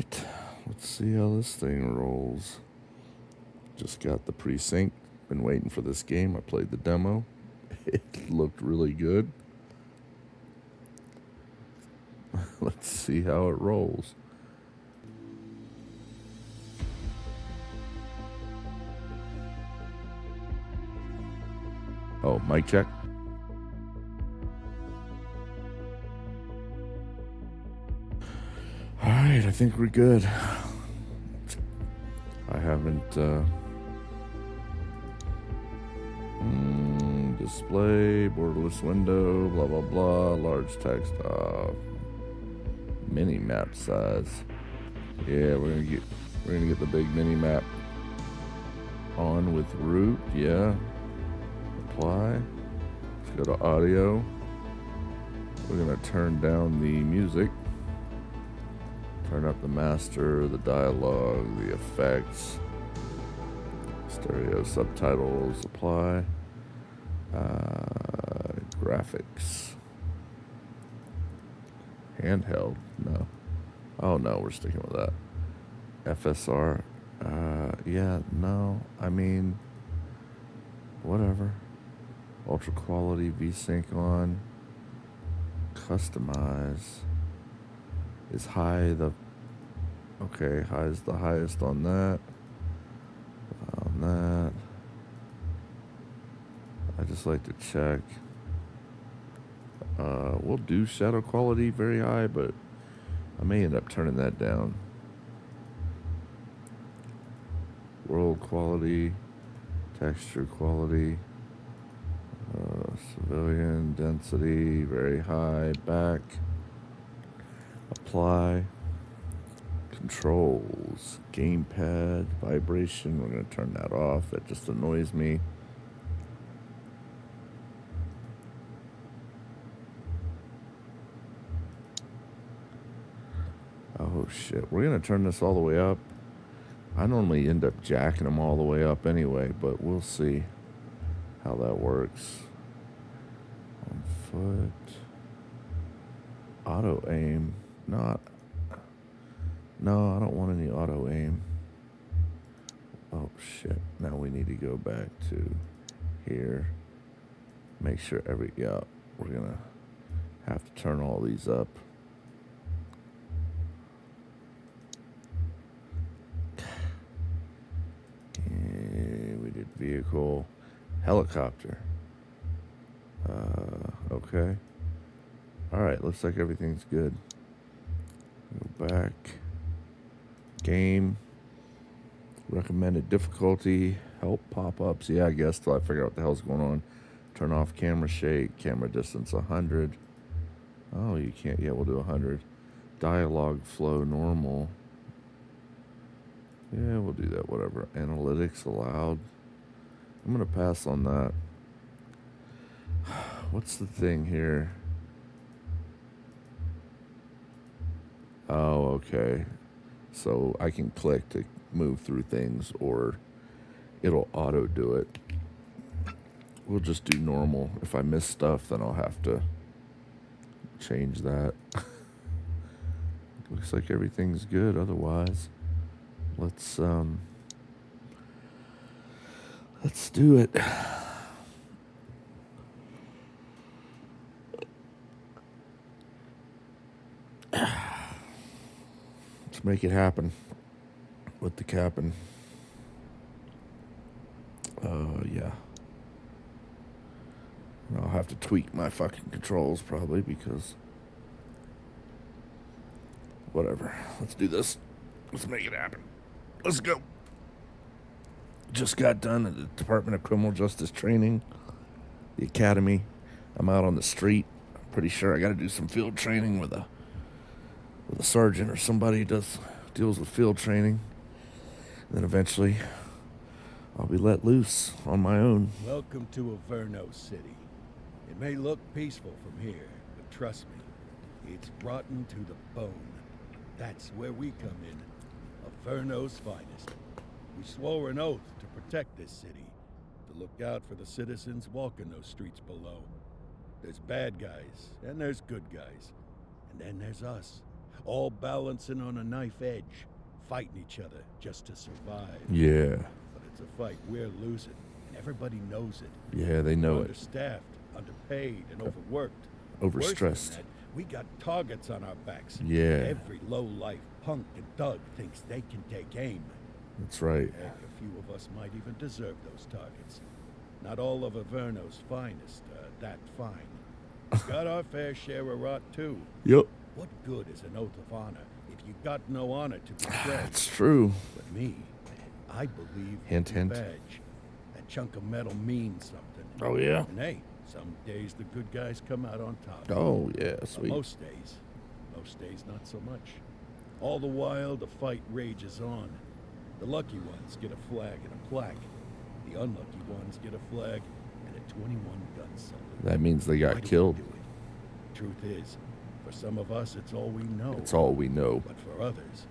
Alright, let's see how this thing rolls. Just got the Precinct. Been waiting for this game. I played the demo. It looked really good. Let's see how it rolls. Oh, mic check. Alright, I think we're good. I haven't, display, borderless window, blah, blah, blah, large text, mini map size. Yeah, we're gonna get the big mini map on with root, yeah. Apply. Let's go to audio. We're gonna turn down the music. Turn up the master, the dialogue, the effects, stereo subtitles, apply, graphics, handheld, no. Oh no, we're sticking with that. FSR, yeah, no, I mean, whatever. Ultra quality, VSync on, customize. Is high the... Okay, high is the highest on that. On that. I just like to check. We'll do shadow quality very high, but I may end up turning that down. World quality, texture quality, civilian density, very high, back. Apply, controls, gamepad, vibration, we're going to turn that off, that just annoys me. Oh shit, we're going to turn this all the way up. I normally end up jacking them all the way up anyway, but we'll see how that works. On foot, auto aim. No, I don't want any auto aim. Oh shit, now we need to go back to here. Make sure yeah, we're gonna have to turn all these up. Okay, we did vehicle, helicopter. Okay. Alright, looks like everything's good. Go back. Game. Recommended difficulty. Help pop-ups. Yeah, I guess till I figure out what the hell's going on. Turn off camera shake. Camera distance 100. Oh, you can't. Yeah, we'll do 100. Dialogue flow normal. Yeah, we'll do that. Whatever. Analytics allowed. I'm going to pass on that. What's the thing here? Oh, okay. So I can click to move through things, or it'll auto do it. We'll just do normal. If I miss stuff, then I'll have to change that. Looks like everything's good otherwise. Let's do it. Let's make it happen with the capping. Yeah. And I'll have to tweak my fucking controls probably because... Whatever. Let's do this. Let's make it happen. Let's go. Just got done at the Department of Criminal Justice training. The academy. I'm out on the street. I'm pretty sure I got to do some field training with a sergeant or somebody who deals with field training. And then eventually I'll be let loose on my own. Welcome to Averno City. It may look peaceful from here, but trust me, it's rotten to the bone. That's where we come in. Averno's finest. We swore an oath to protect this city, to look out for the citizens walking those streets below. There's bad guys, and there's good guys. And then there's us. all balancing on a knife edge, fighting each other just to survive. Yeah. But it's a fight we're losing, and everybody knows it. Yeah, they know We're it. understaffed, underpaid, and overworked. Overstressed. Worse than that, we got targets on our backs. Yeah. Every low-life punk and thug thinks they can take aim. That's right. Heck, a few of us might even deserve those targets. Not all of Averno's finest are that fine. Got our fair share of rot, too. Yep. What good is an oath of honor if you got no honor to betray? That's true. But me, I believe Hint, the hint. badge. That chunk of metal means something. Oh, yeah? And hey, some days the good guys come out on top. Oh, yeah, But sweet. most days not so much. All the while, the fight rages on. The lucky ones get a flag and a plaque. The unlucky ones get a flag and a 21-gun salute. That means they Why got do we killed. do it? Truth is, for some of us, it's all we know. It's all we know. But for others,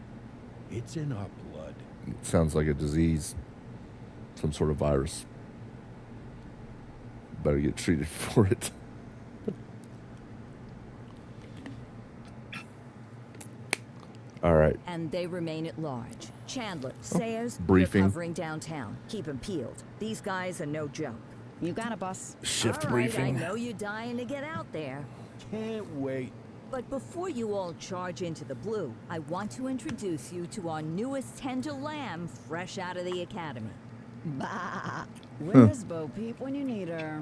it's in our blood. It sounds like a disease, some sort of virus. Better get treated for it. All right. And they remain at large. Chandler, Sayers, briefing. you're covering downtown. Keep 'em peeled. These guys are no joke. You got it, boss. Shift All right, briefing. I know you're dying to get out there. Can't wait. But before you all charge into the blue, I want to introduce you to our newest tender lamb fresh out of the academy. Bah. Where's Bo Peep when you need her?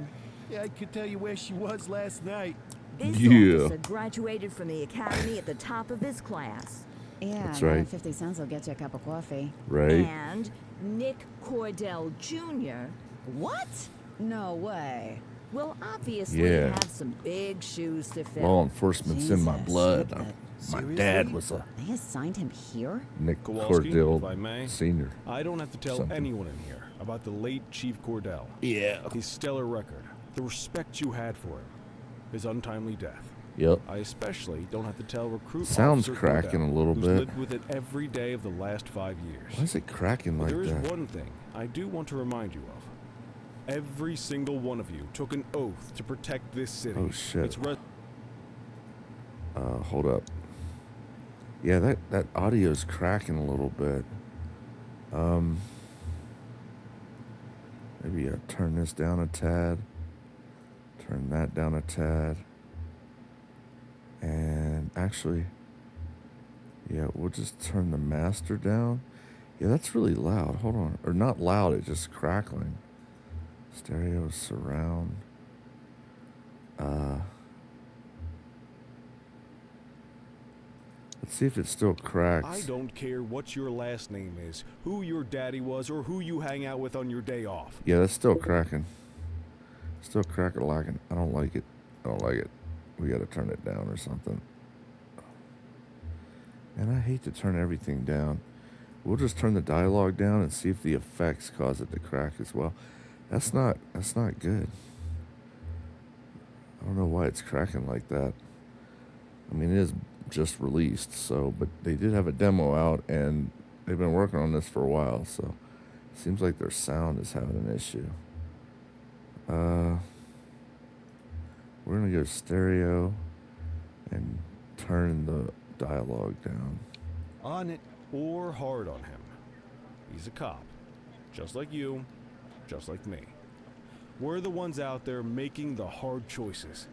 Yeah, I could tell you where she was last night. This Yeah. officer graduated from the academy at the top of his class. Yeah, That's another right. 50 cents will get you a cup of coffee. Right? And Nick Cordell Jr. What? No way. Well, obviously, Yeah. have some big shoes to fill. Law enforcement's in my Jesus. blood. Uh, My seriously? dad was a They assigned him here? Nick Kowalski, if I may. Cordell Sr. I don't have to tell Something. anyone in here about the late Chief Cordell, Yeah. his stellar record, the respect you had for him, his untimely death. Yep. I especially don't have to tell recruit Sounds officer cracking Cordell, a little who's bit. lived with it every day of the last 5 years. Why is it cracking But like there is that? one thing I do want to remind you of. Every single one of you took an oath to protect this city. Oh, shit. Its Hold up. Yeah, that audio's cracking a little bit. Maybe I turn this down a tad. Turn that down a tad. And actually, yeah, we'll just turn the master down. Yeah, that's really loud. Hold on. Or not loud, it's just crackling. Stereo surround. Let's see if it still cracks. I don't care what your last name is, who your daddy was, or who you hang out with on your day off. Yeah, that's still cracking. Still crack-a-lacking. I don't like it. I don't like it. We gotta turn it down or something. And I hate to turn everything down. We'll just turn the dialogue down and see if the effects cause it to crack as well. That's not good. I don't know why it's cracking like that. I mean, it is just released, so, but they did have a demo out and they've been working on this for a while, so it seems like their sound is having an issue. We're gonna go stereo and turn the dialogue down. On it. Or hard on him. He's a cop. Just like you. Just like me. We're the ones out there making the hard choices.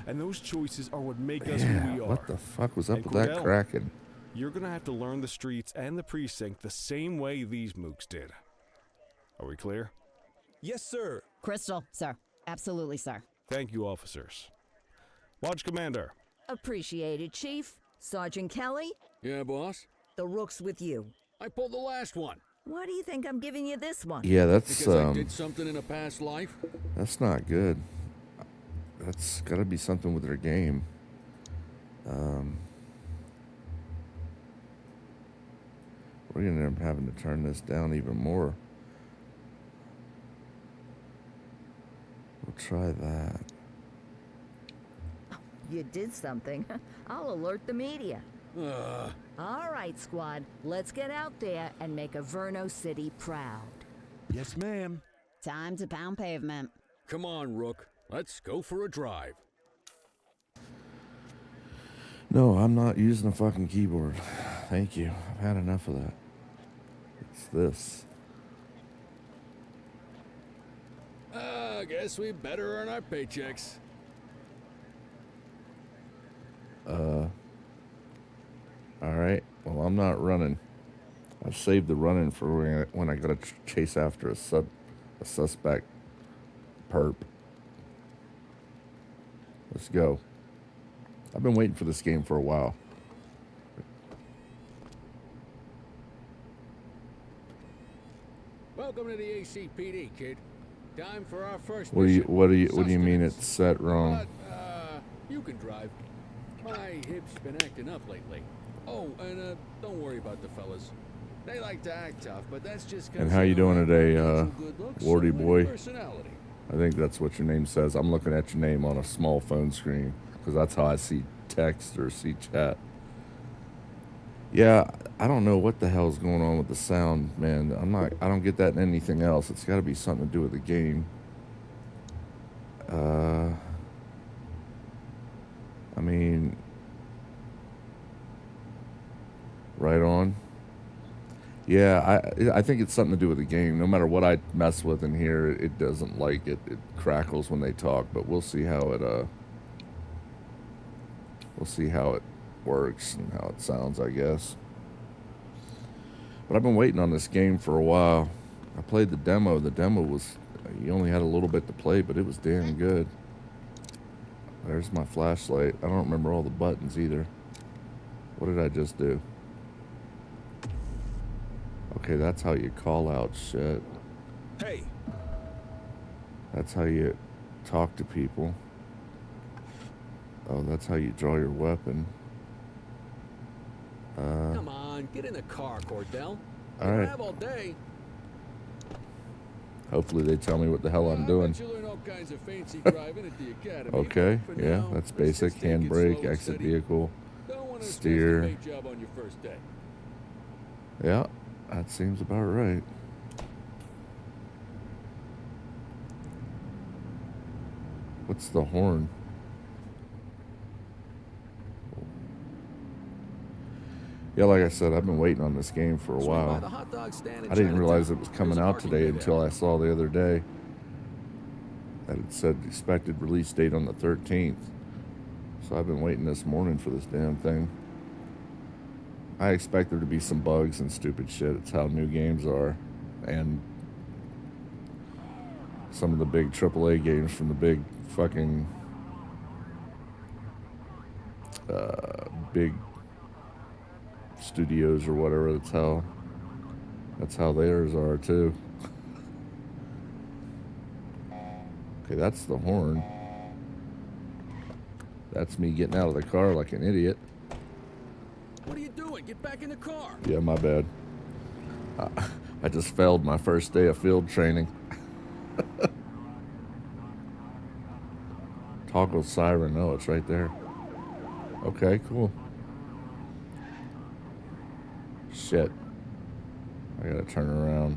And those choices are what make us Yeah, who we are. what the fuck was up And with that Cordell, cracking? You're gonna have to learn the streets and the precinct the same way these mooks did. Are we clear? Yes, sir. Crystal, sir. Absolutely, sir. Thank you, officers. Watch Commander. Appreciated, Chief. Sergeant Kelly, Yeah, boss. the rook's with you. I pulled the last one Why do you think I'm giving you this one? Yeah, that's because I did something in a past life. that's not good. That's got to be something with their game. We're gonna end up having to turn this down even more. We'll try that. You did something. I'll alert the media. All right, squad. Let's get out there and make Averno City proud. Yes, ma'am. Time to pound pavement. Come on, Rook. Let's go for a drive. No, I'm not using a fucking keyboard. Thank you. I've had enough of that. It's this. I guess we better earn our paychecks. Alright. Well, I'm not running. I've saved the running for when I gotta chase after a suspect perp. Let's go. I've been waiting for this game for a while. Welcome to the ACPD, kid. Time for our first What do mission. you mean Sustenance. it's set wrong? But, you can drive. My hip's been acting up lately. Oh, and don't worry about the fellas. They like to act tough, but that's just 'cause And how they you don't doing have today, natural good looks Wardy or any boy? personality. I think that's what your name says. I'm looking at your name on a small phone screen because that's how I see text or see chat. Yeah, I don't know what the hell's going on with the sound, man. I don't get that in anything else. It's got to be something to do with the game. I mean, right on. Yeah, I think it's something to do with the game. No matter what I mess with in here, it doesn't like it. It crackles when they talk, but we'll see how it works and how it sounds, I guess. But I've been waiting on this game for a while. I played the demo. The demo was, you only had a little bit to play, but it was damn good. There's my flashlight. I don't remember all the buttons either. What did I just do? Okay, that's how you call out shit. Hey, That's how you talk to people. Oh, that's how you draw your weapon. Come on, get in the car, Cordell. All You don't right. have all day. Hopefully they tell me what the hell I'm I doing. bet you learn all kinds of fancy driving at the academy. Okay, but for yeah, now, that's let's basic. just take it Handbrake, slow and exit steady. vehicle, Don't want to steer. stress the paint job on your first day. Yeah, that seems about right. What's the horn? Yeah, like I said, I've been waiting on this game for a Swing by while. the hot dog stand in I didn't realize it Chinatown. was coming There's a out parking today bay until there. I saw the other day that it said expected release date on the 13th. So I've been waiting this morning for this damn thing. I expect there to be some bugs and stupid shit. It's how new games are. And some of the big AAA games from the big fucking big studios or whatever. That's how theirs are too. Okay, that's the horn. That's me getting out of the car like an idiot. What are you doing? Get back in the car. Yeah, my bad. I just failed my first day of field training. Toggle siren. Oh, it's right there. Okay, cool. Shit. I gotta turn around.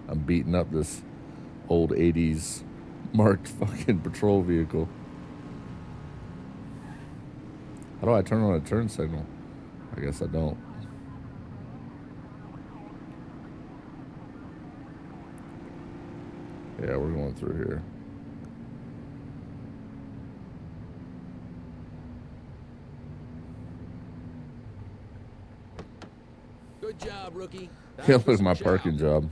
I'm beating up this old 80s marked fucking patrol vehicle. How do I turn on a turn signal? I guess I don't. Yeah, we're going through here. Good job, rookie. Time Yeah, for look at some my chow. parking job.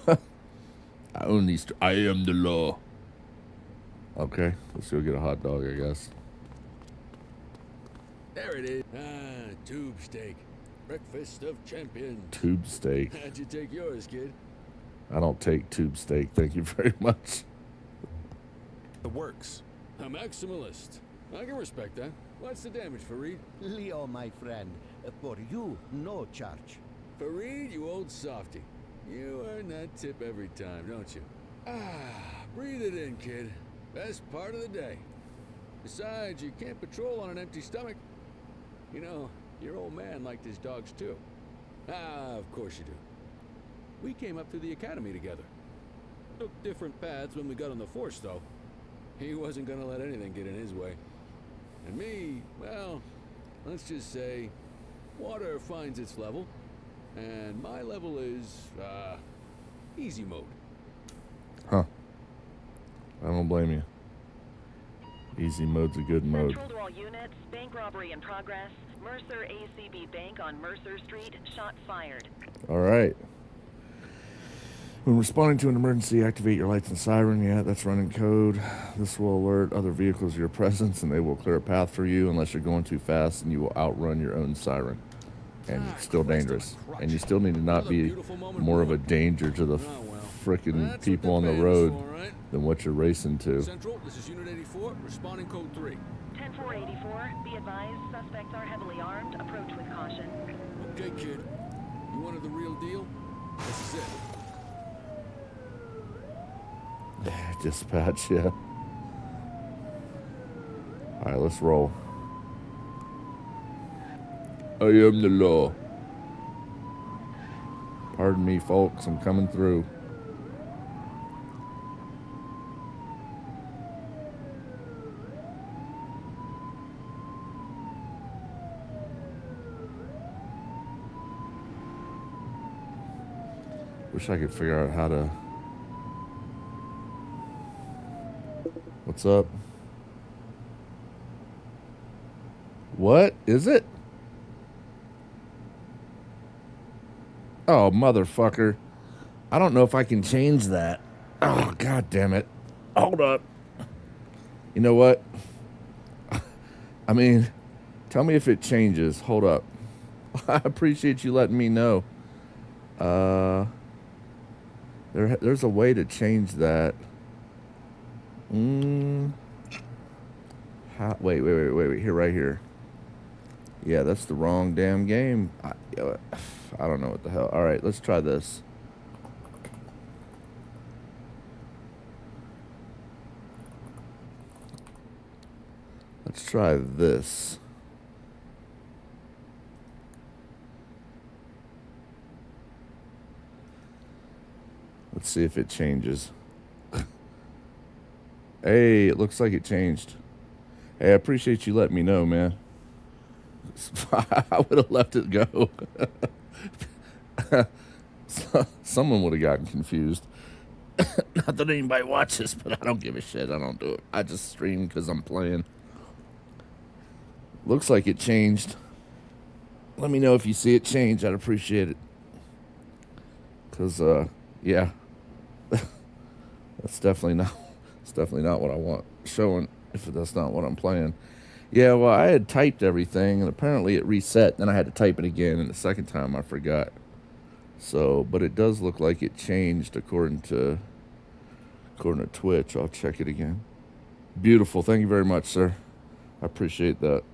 I own these. I am the law. Okay, let's go get a hot dog, I guess. There it is. Tube steak. Breakfast of champions. Tube steak. How'd you take yours, kid? I don't take tube steak. Thank you very much. the works. A maximalist. I can respect that. What's the damage, Fareed? Leo, my friend, for you, no charge. Fareed, you old softy. You earn that tip every time, don't you? Breathe it in, kid. Best part of the day. Besides, you can't patrol on an empty stomach. You know, your old man liked his dogs too. Of course you do. We came up through the academy together. Took different paths when we got on the force, though. He wasn't gonna let anything get in his way. And me, well, let's just say, water finds its level, and my level is, easy mode. Huh. I don't blame you. Easy mode's a good mode. Central to all units, bank robbery in progress. Mercer ACB Bank on Mercer Street, shots fired. All right. When responding to an emergency, activate your lights and siren. Yeah, that's running code. This will alert other vehicles of your presence, and they will clear a path for you unless you're going too fast, and you will outrun your own siren. And it's still dangerous. And you still need to not be more of a danger to the frickin' people on the road than what you're racing to. Central, this is Unit 84, responding code 3. 10-484, be advised, suspects are heavily armed. Approach with caution. Okay, kid. You wanted the real deal? This is it. Dispatch, yeah. Alright, let's roll. I am the law. Pardon me, folks, I'm coming through. Wish I could figure out how to... What's up? What is it? Oh, motherfucker. I don't know if I can change that. Oh, god damn it. Hold up. You know what? I mean, tell me if it changes. Hold up. I appreciate you letting me know. There's a way to change that. Wait. Here, right here. Yeah, that's the wrong damn game. I don't know what the hell. All right, let's try this. Let's try this. Let's see if it changes. Hey, it looks like it changed. Hey, I appreciate you letting me know, man. I would have let it go. Someone would have gotten confused. Not that anybody watches, but I don't give a shit. I don't do it. I just stream because I'm playing. Looks like it changed. Let me know if you see it change. I'd appreciate it. Because, yeah. That's definitely not what I want showing if that's not what I'm playing. Yeah, well, I had typed everything, and apparently it reset. Then I had to type it again, and the second time I forgot. So, but it does look like it changed according to Twitch. I'll check it again. Beautiful. Thank you very much, sir. I appreciate that.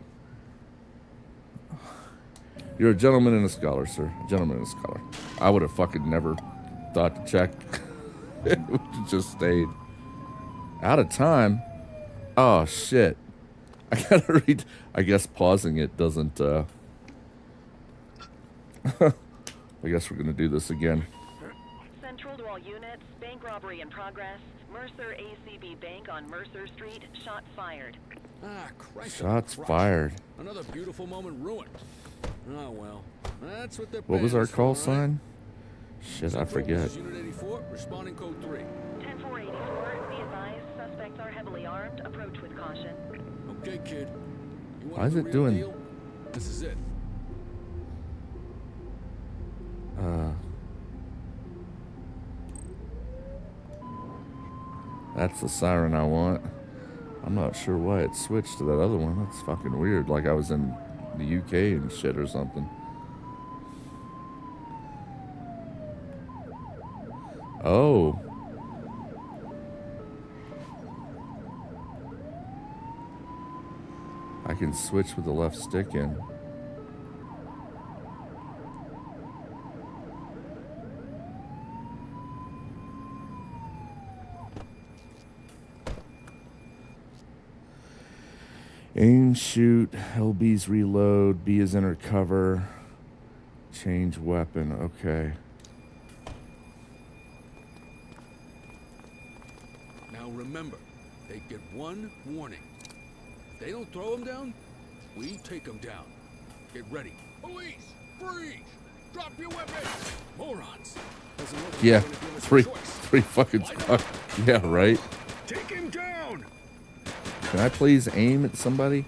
You're a gentleman and a scholar, sir. A gentleman and a scholar. I would have fucking never thought to check. It just stayed. Out of time? Oh, shit. I gotta read. I guess pausing it doesn't, I guess we're gonna do this again. Central to all units, bank robbery in progress. Mercer ACB Bank on Mercer Street, shots fired. Ah, Christ. Shots fired. Another beautiful moment ruined. Oh, well. That's what they're What was our paying us call for, right? sign? Shit, I forget. This is Unit 84, responding code 3. 10-484, be advised, suspects are heavily armed. Approach with caution. Okay, kid. You Why is the it real doing- deal? This is it. That's the siren I want. I'm not sure why it switched to that other one. That's fucking weird. Like I was in the UK and shit or something. Oh. I can switch with the left stick in. Aim, shoot, LB's reload, B is enter cover, change weapon, okay. get one warning. If they don't throw him down, we take him down. Get ready. Police! Freeze! Drop your weapons! Morons! Yeah, three fucking squad. Yeah, right. Take him down! Can I please aim at somebody?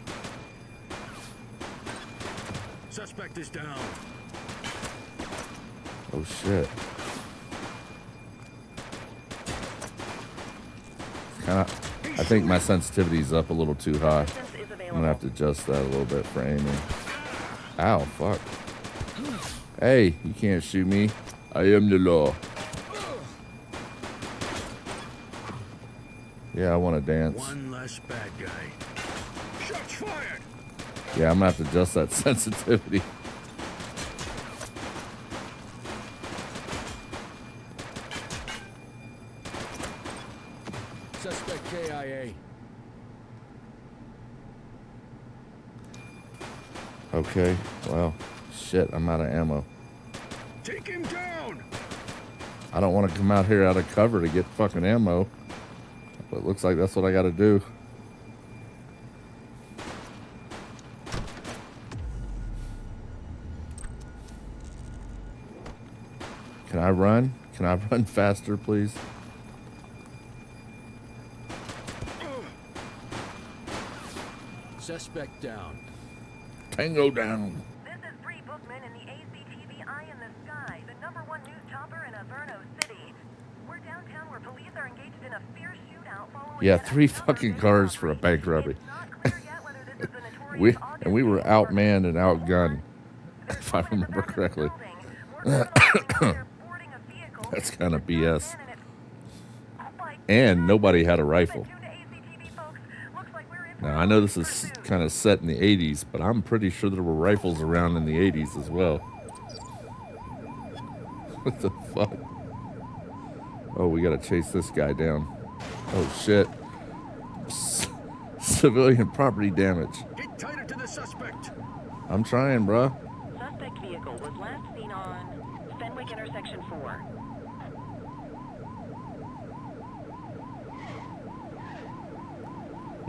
Suspect is down. Oh shit. I think my sensitivity's up a little too high. Assistance is I'm available. gonna have to adjust that a little bit for aiming. Ow, fuck. Hey, you can't shoot me. I am the law. Yeah, I want to dance. One less bad guy. Shots fired! Yeah, I'm gonna have to adjust that sensitivity. Suspect KIA. Okay, well, shit, I'm out of ammo. Take him down! I don't want to come out here out of cover to get fucking ammo. But it looks like that's what I gotta do. Can I run? Can I run faster, please? Suspect down. Tango down. This is Bree Bookman in the ACTV Eye in the Sky, the #1 news chopper in Averno City. We're downtown where police are engaged in a fierce shootout following Yeah, yet 3 another fucking bank cars for a robbery. bank robbery. It's not clear yet whether this is a notorious We were August outmanned and or- outgunned, There's if I movement remember around the correctly. building. More people are out there boarding a vehicle. That's kind of It's not BS. in and it's- Oh my And nobody had a God. rifle. Tune to ACTV, folks. Looks like we're in for Now, a I know this good is news. kind of set in the 80s, but I'm pretty sure there were rifles around in the 80s as well. What the fuck? Oh, we gotta chase this guy down. Oh, shit. Civilian property damage. Get tighter to the suspect! I'm trying, bruh. Suspect vehicle was last seen on Fenwick Intersection 4.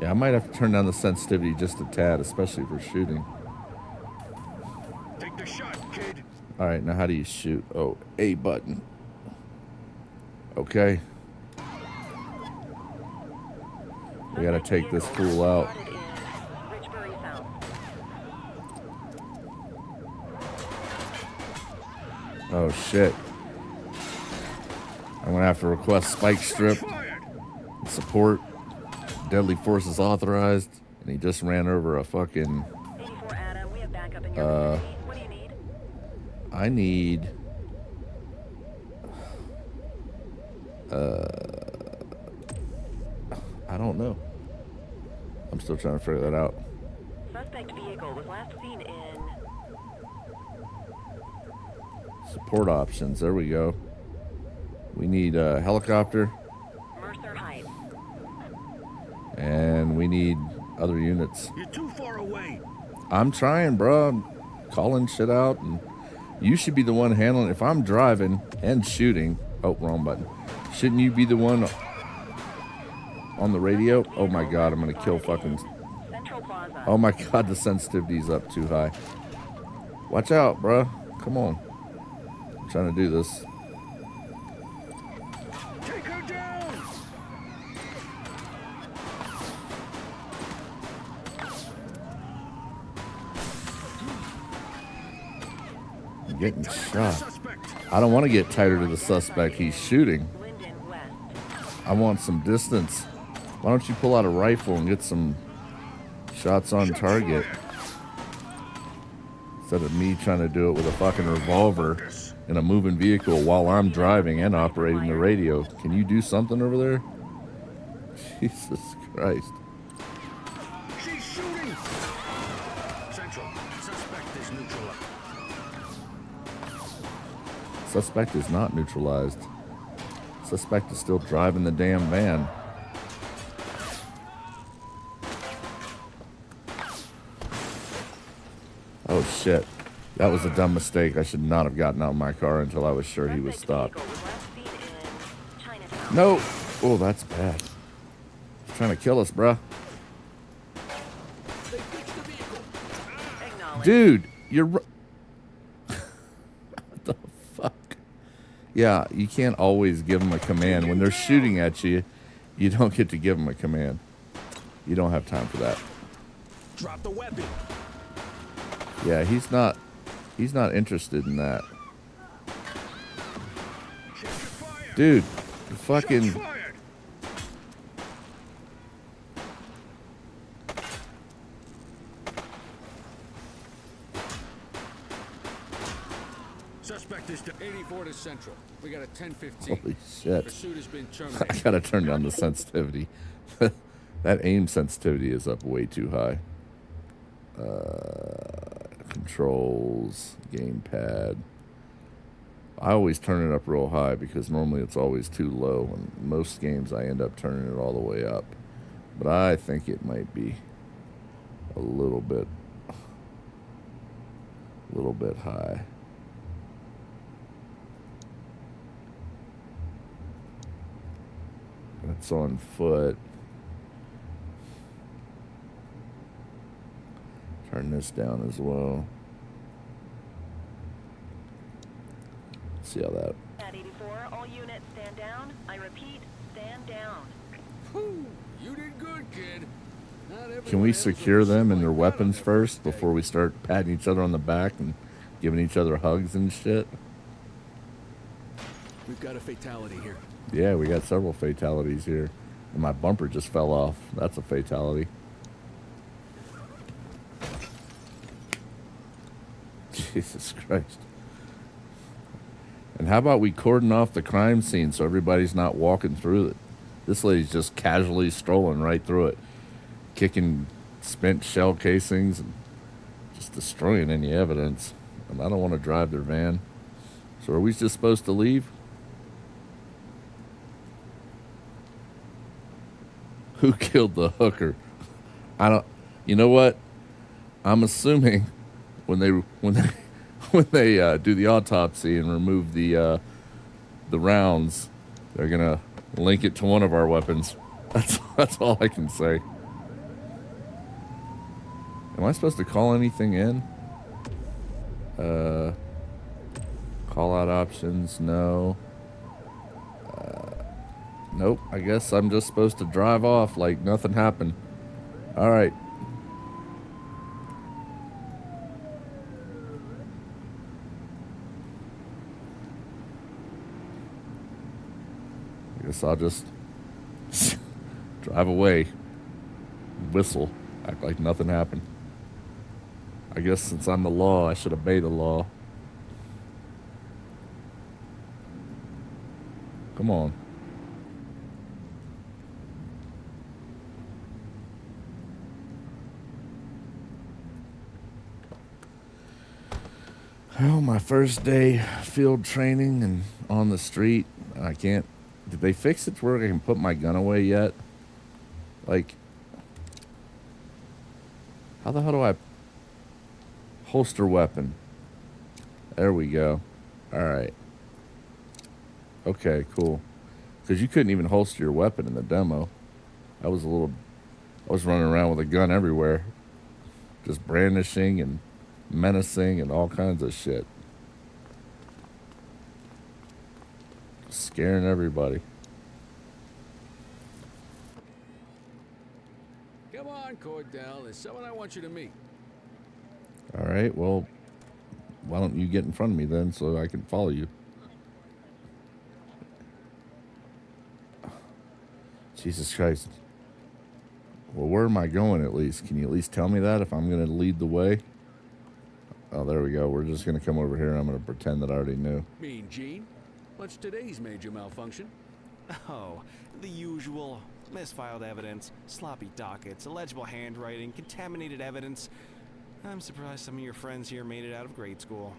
Yeah, I might have to turn down the sensitivity just a tad, especially for shooting. Take the shot, kid! All right, now how do you shoot? Oh, A button. Okay. We gotta take this fool out. Spotted in Richbury South. Oh, shit. I'm gonna have to request spike strip Fired! support. Deadly force is authorized. And he just ran over a fucking... 84 Adam, we have backup in your vicinity. What do you need? I need... I don't know. I'm still trying to figure that out. Suspect vehicle was last seen in Support options. There we go. We need a helicopter. Mercer Heights. And we need other units. You're too far away! I'm trying, bro. I'm calling shit out. And you should be the one handling... If I'm driving and shooting... Oh, wrong button. Shouldn't you be the one on the radio? Oh, my God. I'm going to kill fucking... Central Plaza. Oh, my God. The sensitivity's up too high. Watch out, bro. Come on. I'm trying to do this. Take her down! I'm getting Tighter to the shot. suspect! I don't want to get tighter to the suspect. He's shooting. Linden West. I want some distance. Why don't you pull out a rifle and get some shots on Shots target fired. instead of me trying to do it with a fucking revolver in a moving vehicle while I'm driving and operating the radio? Can you do something over there? Jesus Christ. She's shooting! Central, suspect is neutralized. Suspect is not neutralized. Suspect is still driving the damn van. Oh shit. That was a dumb mistake. I should not have gotten out of my car until I was sure he was Suspect stopped. vehicle was last seen in Chinatown. No! Oh, that's bad. Trying to kill us, bruh. They fixed the vehicle. Acknowledge. Dude, you're... what the fuck? Yeah, you can't always give them a command. When they're shooting at you, you don't get to give them a command. You don't have time for that. Drop the weapon. Yeah, he's not interested in that. Dude, the fucking... Suspect is to 84 to Central. We got a 10-15. Holy shit. Pursuit has been I terminated. gotta turn down the sensitivity. That aim sensitivity is up way too high. Controls, gamepad. I always turn it up real high because normally it's always too low. And most games I end up turning it all the way up. But I think it might be a little bit high. It's on foot. Turn this down as well. See how that... At 84, all units stand down. I repeat, stand down. Whew, you did good, kid. Not Can everyone we else secure will them and like their that on weapons their first day. before we start patting each other on the back and giving each other hugs and shit? We've got a fatality here. Yeah, we got several fatalities here. And my bumper just fell off. That's a fatality. Jesus Christ. And how about we cordon off the crime scene so everybody's not walking through it? This lady's just casually strolling right through it, kicking spent shell casings and just destroying any evidence. And I don't want to drive their van. So are we just supposed to leave? Who killed the hooker? I don't... You know what? I'm assuming when they do the autopsy and remove the rounds, they're gonna link it to one of our weapons. That's all I can say. Am I supposed to call anything in? Call out options, no. Nope, I guess I'm just supposed to drive off like nothing happened. All right. I guess I'll just drive away, whistle, act like nothing happened. I guess since I'm the law, I should obey the law. Come on. Well, my first day field training and on the street, I can't... Did they fix it to where I can put my gun away yet? Like, how the hell do I holster weapon? There we go. All right. Okay, cool. Because you couldn't even holster your weapon in the demo. I was running around with a gun everywhere. Just brandishing and menacing and all kinds of shit. Scaring everybody. Come on, Cordell. There's someone I want you to meet. All right, well, why don't you get in front of me then so I can follow you? Jesus Christ. Well, where am I going at least? Can you at least tell me that if I'm going to lead the way? Oh, there we go. We're just going to come over here and I'm going to pretend that I already knew. Mean Gene? What's today's major malfunction? Oh, the usual. Misfiled evidence, sloppy dockets, illegible handwriting, contaminated evidence. I'm surprised some of your friends here made it out of grade school.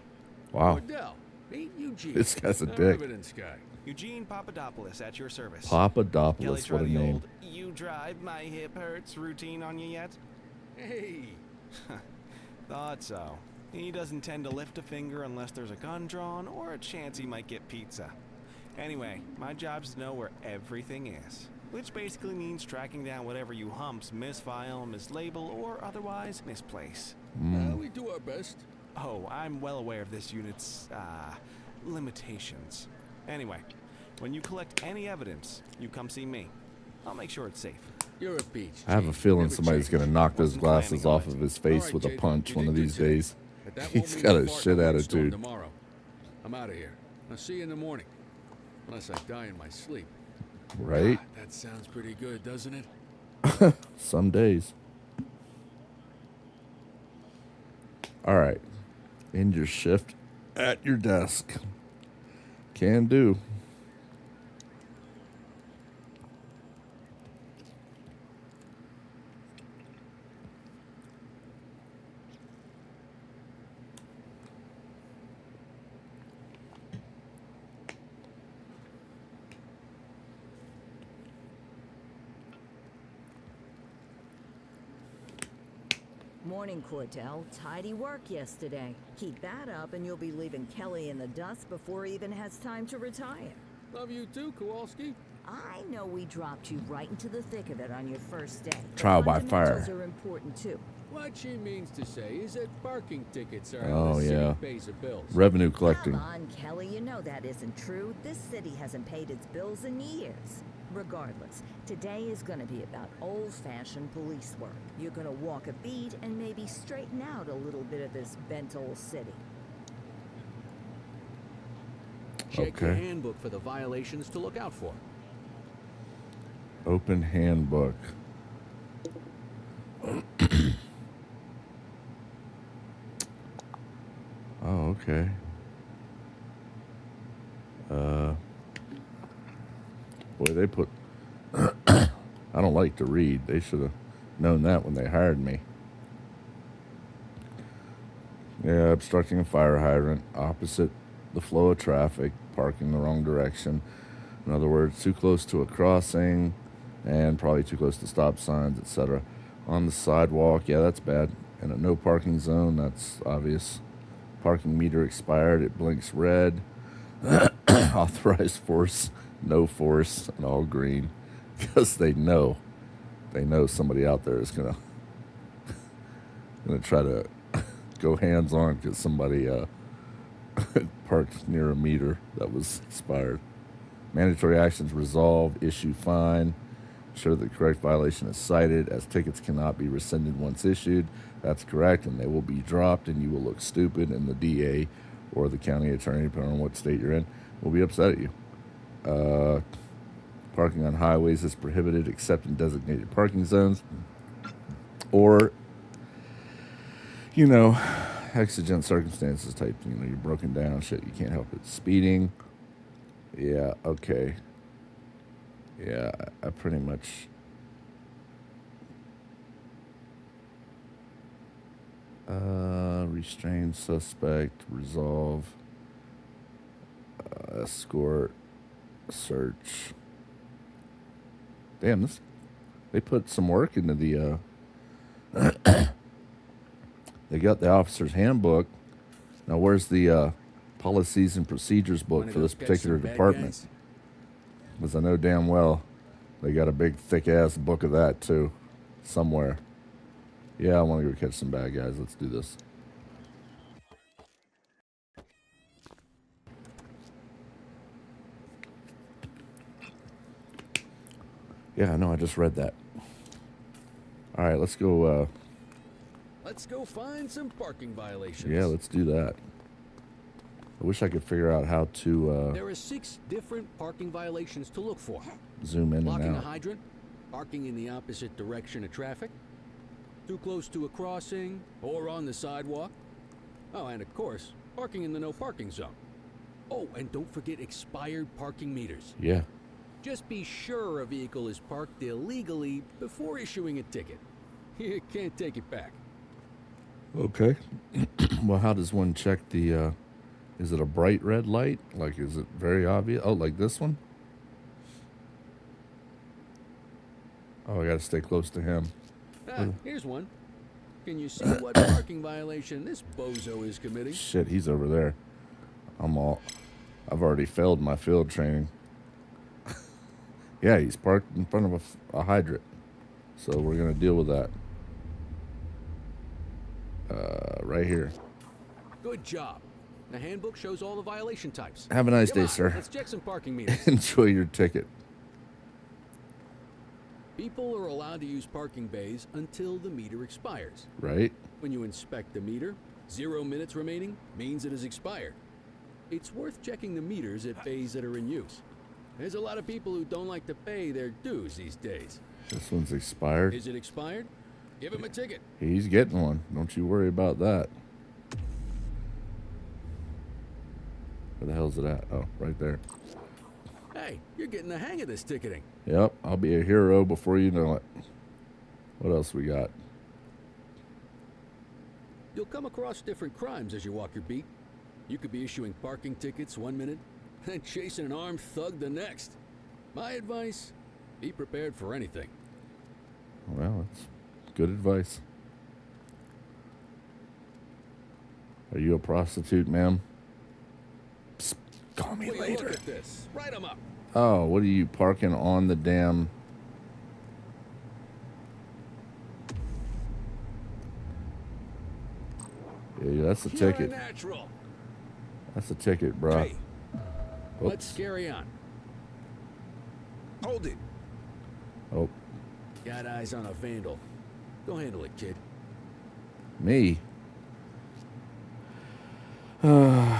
Wow. Cordell, meet Eugene. This guy's a our dick. evidence guy. Eugene Papadopoulos at your service. Kelly, Papadopoulos, try what a the name. old "you drive, my hip hurts" routine on you yet? Hey, Thought so. He doesn't tend to lift a finger unless there's a gun drawn or a chance he might get pizza. Anyway, my job's to know where everything is. which basically means tracking down whatever you humps misfile, mislabel, or otherwise misplace. We do our best. Oh, I'm well aware of this unit's, limitations. Anyway, when you collect any evidence, you come see me. I'll make sure it's safe. You're a peach. I have a Chief. feeling Never somebody's change. going to knock those Wasn't glasses planning on off it. of his face All right, with a Jake, punch you one did of good these today. days. But that won't He's mean got you a fart shit in a windstorm attitude. Tomorrow. I'm out of here. I'll see you in the morning. Unless I die in my sleep. Right? God, that sounds pretty good, doesn't it? Some days. All right. End your shift at your desk. Can do. Morning, Cordell. Tidy work yesterday. Keep that up and you'll be leaving Kelly in the dust before he even has time to retire. Love you too, Kowalski. I know we dropped you right into the thick of it on your first day. but Trial by fundamentals fire. are important too. What she means to say is that parking tickets are Oh, how the city yeah. pays the bills. Revenue collecting. Come on, Kelly, you know that isn't true. This city hasn't paid its bills in years. Regardless, today is going to be about old-fashioned police work. You're going to walk a beat and maybe straighten out a little bit of this bent old city. Check your Okay. handbook for the violations to look out for. Open handbook. Oh, okay. Boy, they put... I don't like to read. They should have known that when they hired me. Yeah, obstructing a fire hydrant, opposite the flow of traffic, parking the wrong direction. In other words, too close to a crossing, and probably too close to stop signs, etc. On the sidewalk, yeah, that's bad. In a no parking zone, that's obvious. Parking meter expired, it blinks red. Authorized force, no force, and all green. Because they know somebody out there is gonna try to go hands on because somebody parked near a meter that was expired. Mandatory actions resolved, issue fine, ensure the correct violation is cited, as tickets cannot be rescinded once issued. That's correct, and they will be dropped, and you will look stupid, and the DA or the county attorney, depending on what state you're in, will be upset at you. Parking on highways is prohibited except in designated parking zones. Or, exigent circumstances type, you're broken down, shit, you can't help it. Speeding. Yeah, okay. Yeah, I pretty much... restrain suspect, resolve, escort, search. Damn, they put some work into the, they got the officer's handbook. Now, where's the, policies and procedures book Wanna for go this catch particular some bad department? guys? Because I know damn well they got a big, thick-ass book of that, too, somewhere. Yeah, I want to go catch some bad guys. Let's do this. Yeah, I know. I just read that. All right, let's go. Let's go find some parking violations. Yeah, let's do that. I wish I could figure out how to There are 6 different parking violations to look for. zoom in Blocking and a out. hydrant, parking in the opposite direction of traffic, too close to a crossing or on the sidewalk. Oh, and of course, parking in the no parking zone. Oh, and don't forget expired parking meters. Yeah. Just be sure a vehicle is parked illegally before issuing a ticket. You can't take it back. Okay. Well, how does one check the? Is it a bright red light? Like, is it very obvious? Oh, like this one? Oh, I gotta stay close to him. Here's one. Can you see what parking violation this bozo is committing? Shit, he's over there. I've already failed my field training. Yeah, he's parked in front of a hydrant. So we're going to deal with that. Right here. Good job. The handbook shows all the violation types. Have a nice Come day, on, sir. Let's check some parking meters. Enjoy your ticket. People are allowed to use parking bays until the meter expires. Right? When you inspect the meter, 0 minutes remaining means it has expired. It's worth checking the meters at bays that are in use. There's a lot of people who don't like to pay their dues these days. This one's expired. Is it expired? Give him a ticket. He's getting one. Don't you worry about that. Where the hell's it at? Oh, right there. Hey, you're getting the hang of this ticketing. Yep, I'll be a hero before you know it. What else we got? You'll come across different crimes as you walk your beat. You could be issuing parking tickets 1 minute, and chasing an armed thug the next. My advice, be prepared for anything. Well, that's good advice. Are you a prostitute, ma'am? Psst, call me Wait, later. look at this. Write 'em up. Oh, what are you parking on the damn... Yeah, that's a You're ticket. a natural. That's a ticket, bro. Hey, let's carry on. Hold it. Oh, Got eyes on a vandal. Go handle it, kid. me?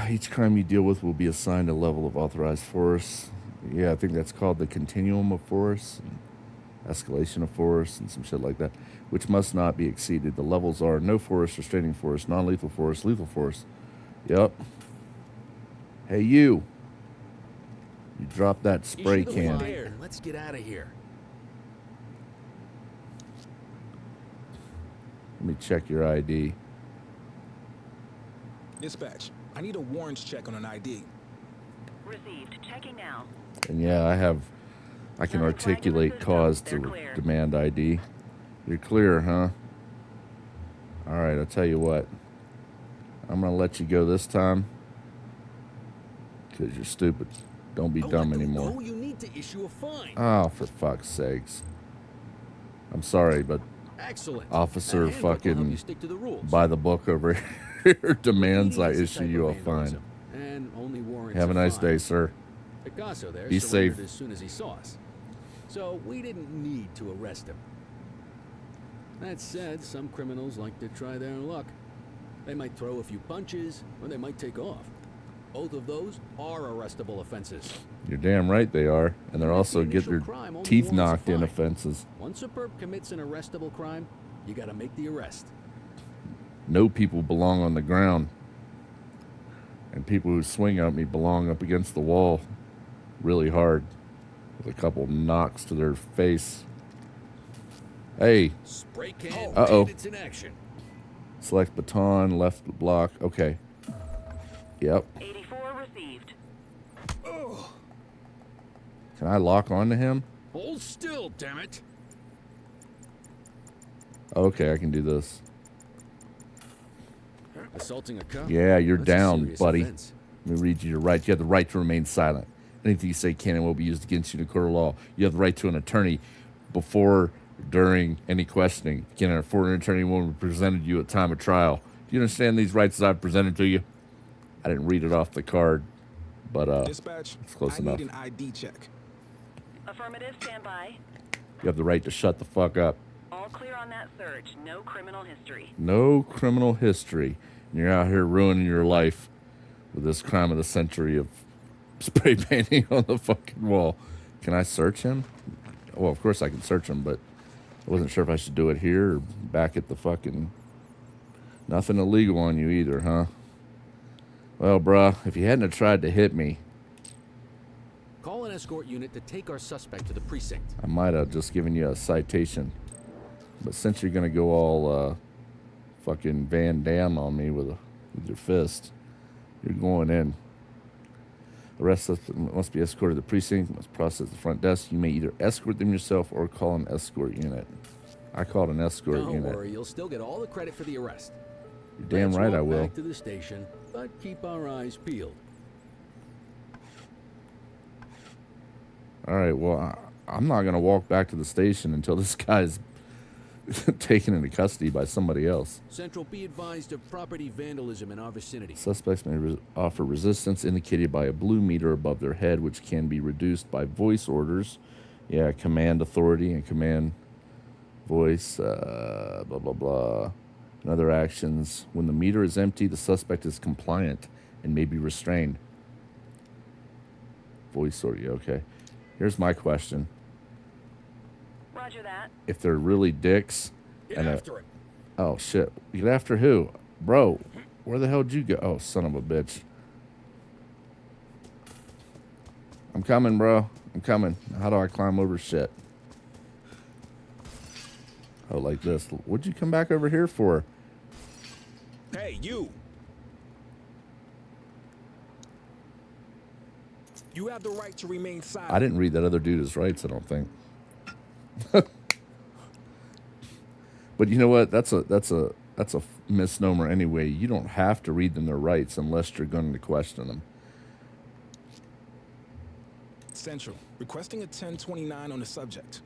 Each crime you deal with will be assigned a level of authorized force. Yeah, I think that's called the continuum of force, and escalation of force, and some shit like that, which must not be exceeded. The levels are no force, restraining force, non-lethal force, lethal force. Yep. Hey, you. You dropped that spray Issue the can. fine and let's get out of here. Let me check your ID. Dispatch, I need a warrants check on an ID. Received. Checking now. And yeah, I can articulate cause to demand ID. You're clear, huh? All right, I'll tell you what. I'm going to let you go this time because you're stupid. Don't be dumb anymore. Oh, you need to issue a fine. Oh, for fuck's sakes. I'm sorry, but Excellent. Officer That handbook will help fucking you stick to the rules. by the book over here demands I Graffiti is a issue type you a of fine. vandalism, and only warrants Have a nice fine. day, sir. Picasso there Be surrendered safe. as soon as he saw us. So we didn't need to arrest him. That said, some criminals like to try their luck. They might throw a few punches, or they might take off. Both of those are arrestable offenses. You're damn right they are. And they're also The get initial their crime only teeth warrants a knocked in fine. offenses. Once a perp commits an arrestable crime, you gotta make the arrest. No people belong on the ground. And people who swing at me belong up against the wall really hard with a couple knocks to their face. Hey, Spray can Uh-oh. bandits in action. select baton, left block. Okay. Yep. 84 received. Can I lock onto him? Hold still, damn it. Okay, I can do this. Assaulting a cop? Yeah, you're That's a down, serious buddy. offense. Let me read you your rights. You have the right to remain silent. Anything you say can and will be used against you in a court of law. You have the right to an attorney before, during any questioning. You can afford an attorney when we presented you at time of trial. Do you understand these rights that I've presented to you? I didn't read it off the card, but Dispatch, it's close I enough. need an ID check. Affirmative. Stand by. You have the right to shut the fuck up. All clear on that search. No criminal history. No criminal history. And you're out here ruining your life with this crime of the century of spray painting on the fucking wall. Can I search him? Well, of course I can search him, but I wasn't sure if I should do it here or back at the fucking... Nothing illegal on you either, huh? Well, bruh, if you hadn't have tried to hit me, Call an escort unit to take our suspect to the precinct. I might have just given you a citation. But since you're gonna go all fucking Van Damme on me with your fist, you're going in. The rest of them must be escorted to the precinct, must process the front desk. You may either escort them yourself or call an escort unit. I called an escort Don't unit. worry, you'll still get all the credit for the arrest. You're damn Let's right I walk will. Back to the station, but keep our eyes peeled. All right, well, I'm not going to walk back to the station until this guy's taken into custody by somebody else. Central, be advised of property vandalism in our vicinity. Suspects may offer resistance indicated by a blue meter above their head, which can be reduced by voice orders. Yeah, command authority and command voice, blah, blah, blah. And other actions. When the meter is empty, the suspect is compliant and may be restrained. Voice order, okay. Here's my question. Roger that. If they're really dicks... Get after him. Oh, shit. Get after who? Bro, where the hell did you go? Oh, son of a bitch. I'm coming, bro. I'm coming. How do I climb over shit? Oh, like this. What'd you come back over here for? Hey, you! You have the right to remain silent. I didn't read that other dude his rights, I don't think. But you know what? That's a misnomer anyway. You don't have to read them their rights unless you're going to question them. Central, requesting a 1029 on the subject.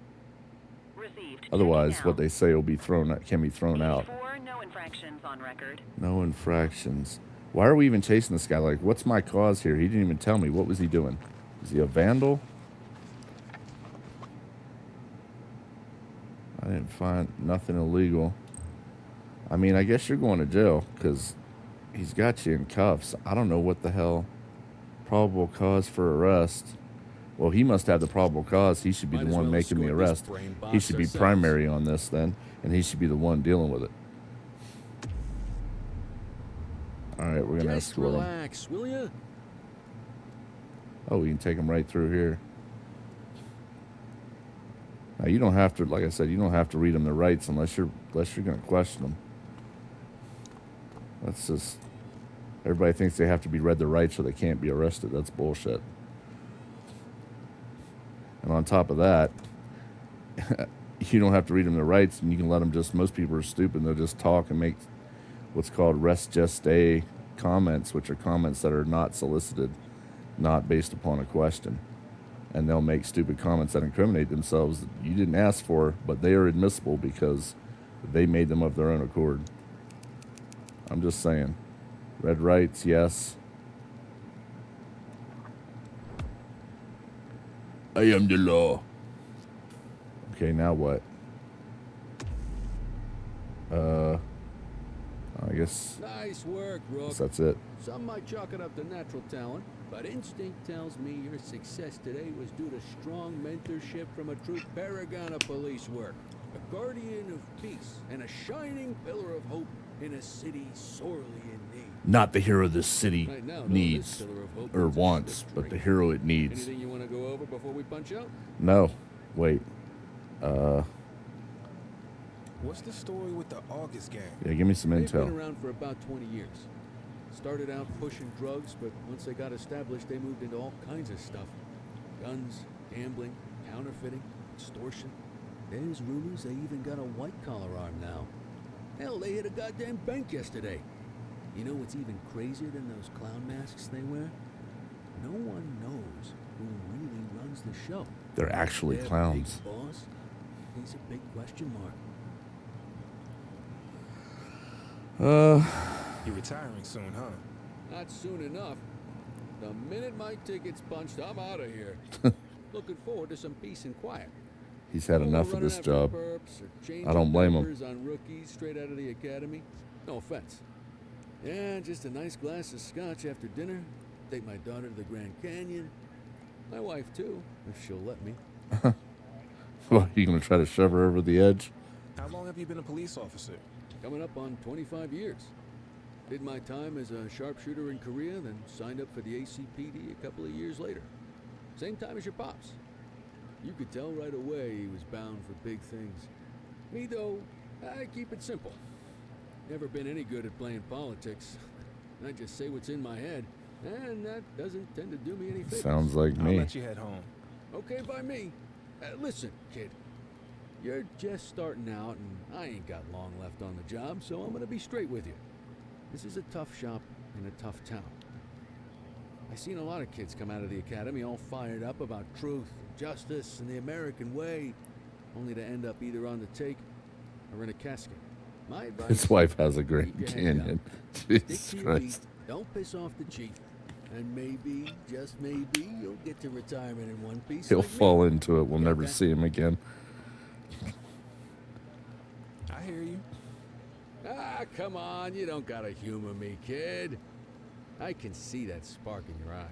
Received. Otherwise, Checking what they say will be can be thrown out. 4 no infractions on record. No infractions. Why are we even chasing this guy? Like, what's my cause here? He didn't even tell me. What was he doing? Is he a vandal? I didn't find nothing illegal. I mean, I guess you're going to jail because he's got you in cuffs. I don't know what the hell. Probable cause for arrest. Well, he must have the probable cause. He should be Might the as one well making the escort this arrest. brain He box should be ourselves. primary on this then, and he should be the one dealing with it. All right, we're going to Just escort him. relax, will ya? Oh, we can take him right through here. Now, you don't have to, like I said, you don't have to read them their rights unless you're going to question them. That's just, everybody thinks they have to be read their rights or they can't be arrested. That's bullshit. And on top of that, you don't have to read them their rights, and you can let them just, most people are stupid, they'll just talk and make what's called res gestae comments, which are comments that are not solicited, not based upon a question. And they'll make stupid comments that incriminate themselves that you didn't ask for, but they are admissible because they made them of their own accord. I'm just saying. Red rights, yes. I am the law. Okay, now what? I guess Nice work, Rook. that's it. Some might chalk it up to natural talent, but instinct tells me your success today was due to strong mentorship from a true paragon of police work, a guardian of peace, and a shining pillar of hope in a city sorely in need. Not the hero this city Right now, though, needs this pillar of hope or needs a wants, stiff but the drink. hero it needs. Anything you want to go over before we punch out? No, wait. What's the story with the August gang? Yeah, give me some They've been intel. around for about 20 years. Started out pushing drugs, but once they got established, they moved into all kinds of stuff. Guns, gambling, counterfeiting, extortion. There's rumors they even got a white-collar arm now. Hell, they hit a goddamn bank yesterday. You know what's even crazier than those clown masks they wear? No one knows who really runs the show. They're actually Their clowns. big boss? He's a big question mark. You're retiring soon, huh? Not soon enough. The minute my ticket's punched, I'm out of here. Looking forward to some peace and quiet. He's had No enough of running this after job. perps or changing I don't blame him. diapers on rookies straight out of the academy. No offense. Yeah, just a nice glass of scotch after dinner. Take my daughter to the Grand Canyon. My wife too, if she'll let me. What, you gonna try to shove her over the edge? How long have you been a police officer? Coming up on 25 years. Did my time as a sharpshooter in Korea, then signed up for the ACPD a couple of years later. Same time as your pops. You could tell right away he was bound for big things. Me, though, I keep it simple. Never been any good at playing politics. I just say what's in my head, and that doesn't tend to do me any favors. Sounds like I'll me. let you head home. Okay by me. Listen, kid. You're just starting out, and I ain't got long left on the job, so I'm gonna be straight with you. This is a tough shop in a tough town. I seen a lot of kids come out of the academy all fired up about truth, justice and the American way, only to end up either on the take or in a casket. My advice: His wife has a keep Grand your head Canyon. down. Stick Jesus to your beat. Christ. Don't piss off the chief. And maybe, just maybe, you'll get to retirement in one piece. He'll like me. fall into it. We'll Got never that? see him again. I hear you. Ah, come on. You don't gotta humor me, kid. I can see that spark in your eyes.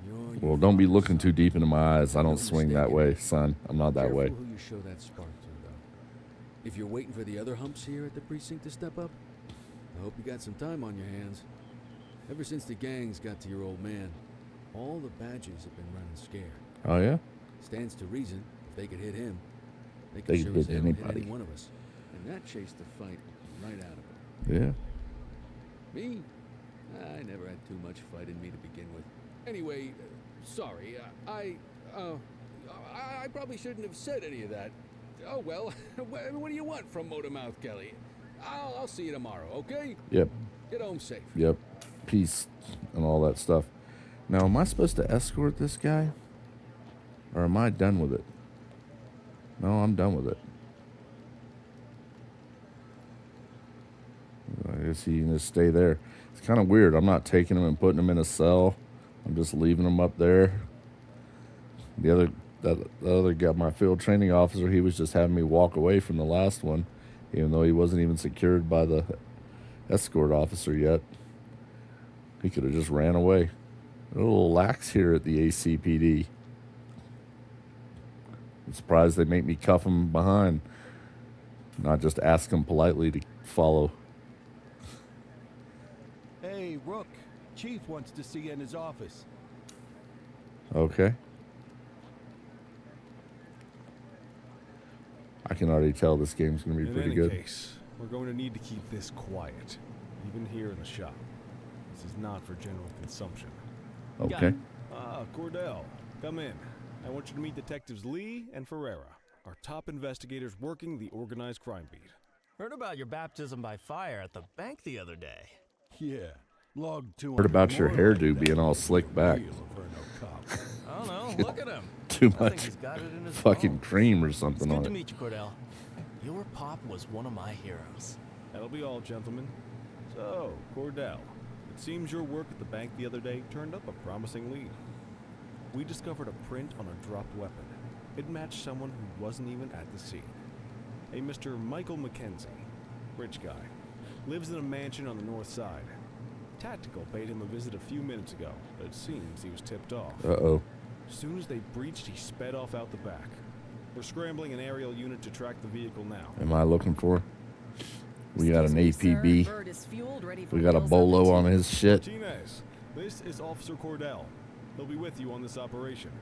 You're your Well, don't be father's looking son. too deep into my eyes. I You're don't swing that mistaken. way, son. I'm not that Careful way. who you show that spark to, though. If you're waiting for the other humps here at the precinct to step up, I hope you got some time on your hands. Ever since the gangs got to your old man, all the badges have been running scared. Oh, yeah? Stands to reason, if they could hit him, they They could could sure as hit hell hit anybody. any one of us. And that chased the fight right out of him. Yeah. Me? I never had too much fight in me to begin with. Anyway, sorry, I probably shouldn't have said any of that. Oh well, what do you want from Motormouth Kelly? I'll see you tomorrow, okay? Yep. Get home safe. Yep. Peace and all that stuff. Now, am I supposed to escort this guy? Or am I done with it? No, I'm done with it. I guess he can just stay there. It's kind of weird. I'm not taking him and putting him in a cell. I'm just leaving him up there. The other guy, my field training officer, he was just having me walk away from the last one, even though he wasn't even secured by the escort officer yet. He could have just ran away. A little lax here at the ACPD. I'm surprised they make me cuff him behind, not just ask him politely to follow. Hey, Rook. Chief wants to see you in his office. Okay. I can already tell this game's going to be In pretty any good. case, we're going to need to keep this quiet, even here in the shop. This is not for general consumption. Okay. Ah, Cordell, come in. I want you to meet Detectives Lee and Ferreira, our top investigators working the organized crime beat. Heard about your baptism by fire at the bank the other day. Yeah. Logged 200 Heard about your more hairdo like being that. all slicked back. Real Inferno cop. I don't know. Look at him. Too I think much he's got it in his fucking bones. cream or It's something good on to it. meet you, Cordell. Your pop was one of my heroes. That'll be all, gentlemen. So, Cordell, it seems your work at the bank the other day turned up a promising lead. We discovered a print on a dropped weapon. It matched someone who wasn't even at the scene. A Mr. Michael McKenzie, rich guy, lives in a mansion on the north side. Tactical paid him a visit a few minutes ago, but it seems he was tipped off. Uh-oh. As soon as they breached, he sped off out the back. We're scrambling an aerial unit to track the vehicle now. Am I looking for? We got an Excuse me, sir. APB. Bird is fueled, ready for We got a wheels bolo up on the his shit. Martinez, this is Officer Cordell. He'll be with you on this operation.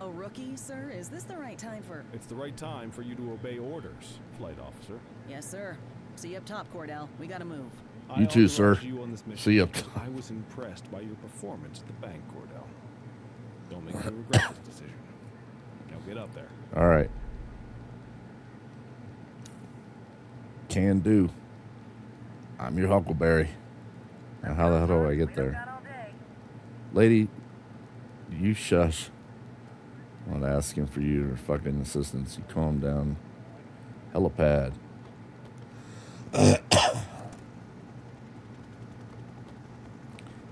A rookie, sir? Is this the right time for... It's the right time for you to obey orders, Flight Officer. Yes, sir. See you up top, Cordell. We gotta move. I You too, sir. authorized You on this mission See you up because I was impressed by your performance at the bank, Cordell. Don't make me regret this decision. Now get up there. All right. Can do. I'm your Huckleberry. Now, how the hell do I get there? Got all day. Lady, you shush. I'm not asking for your fucking assistance. You calm down. Helipad.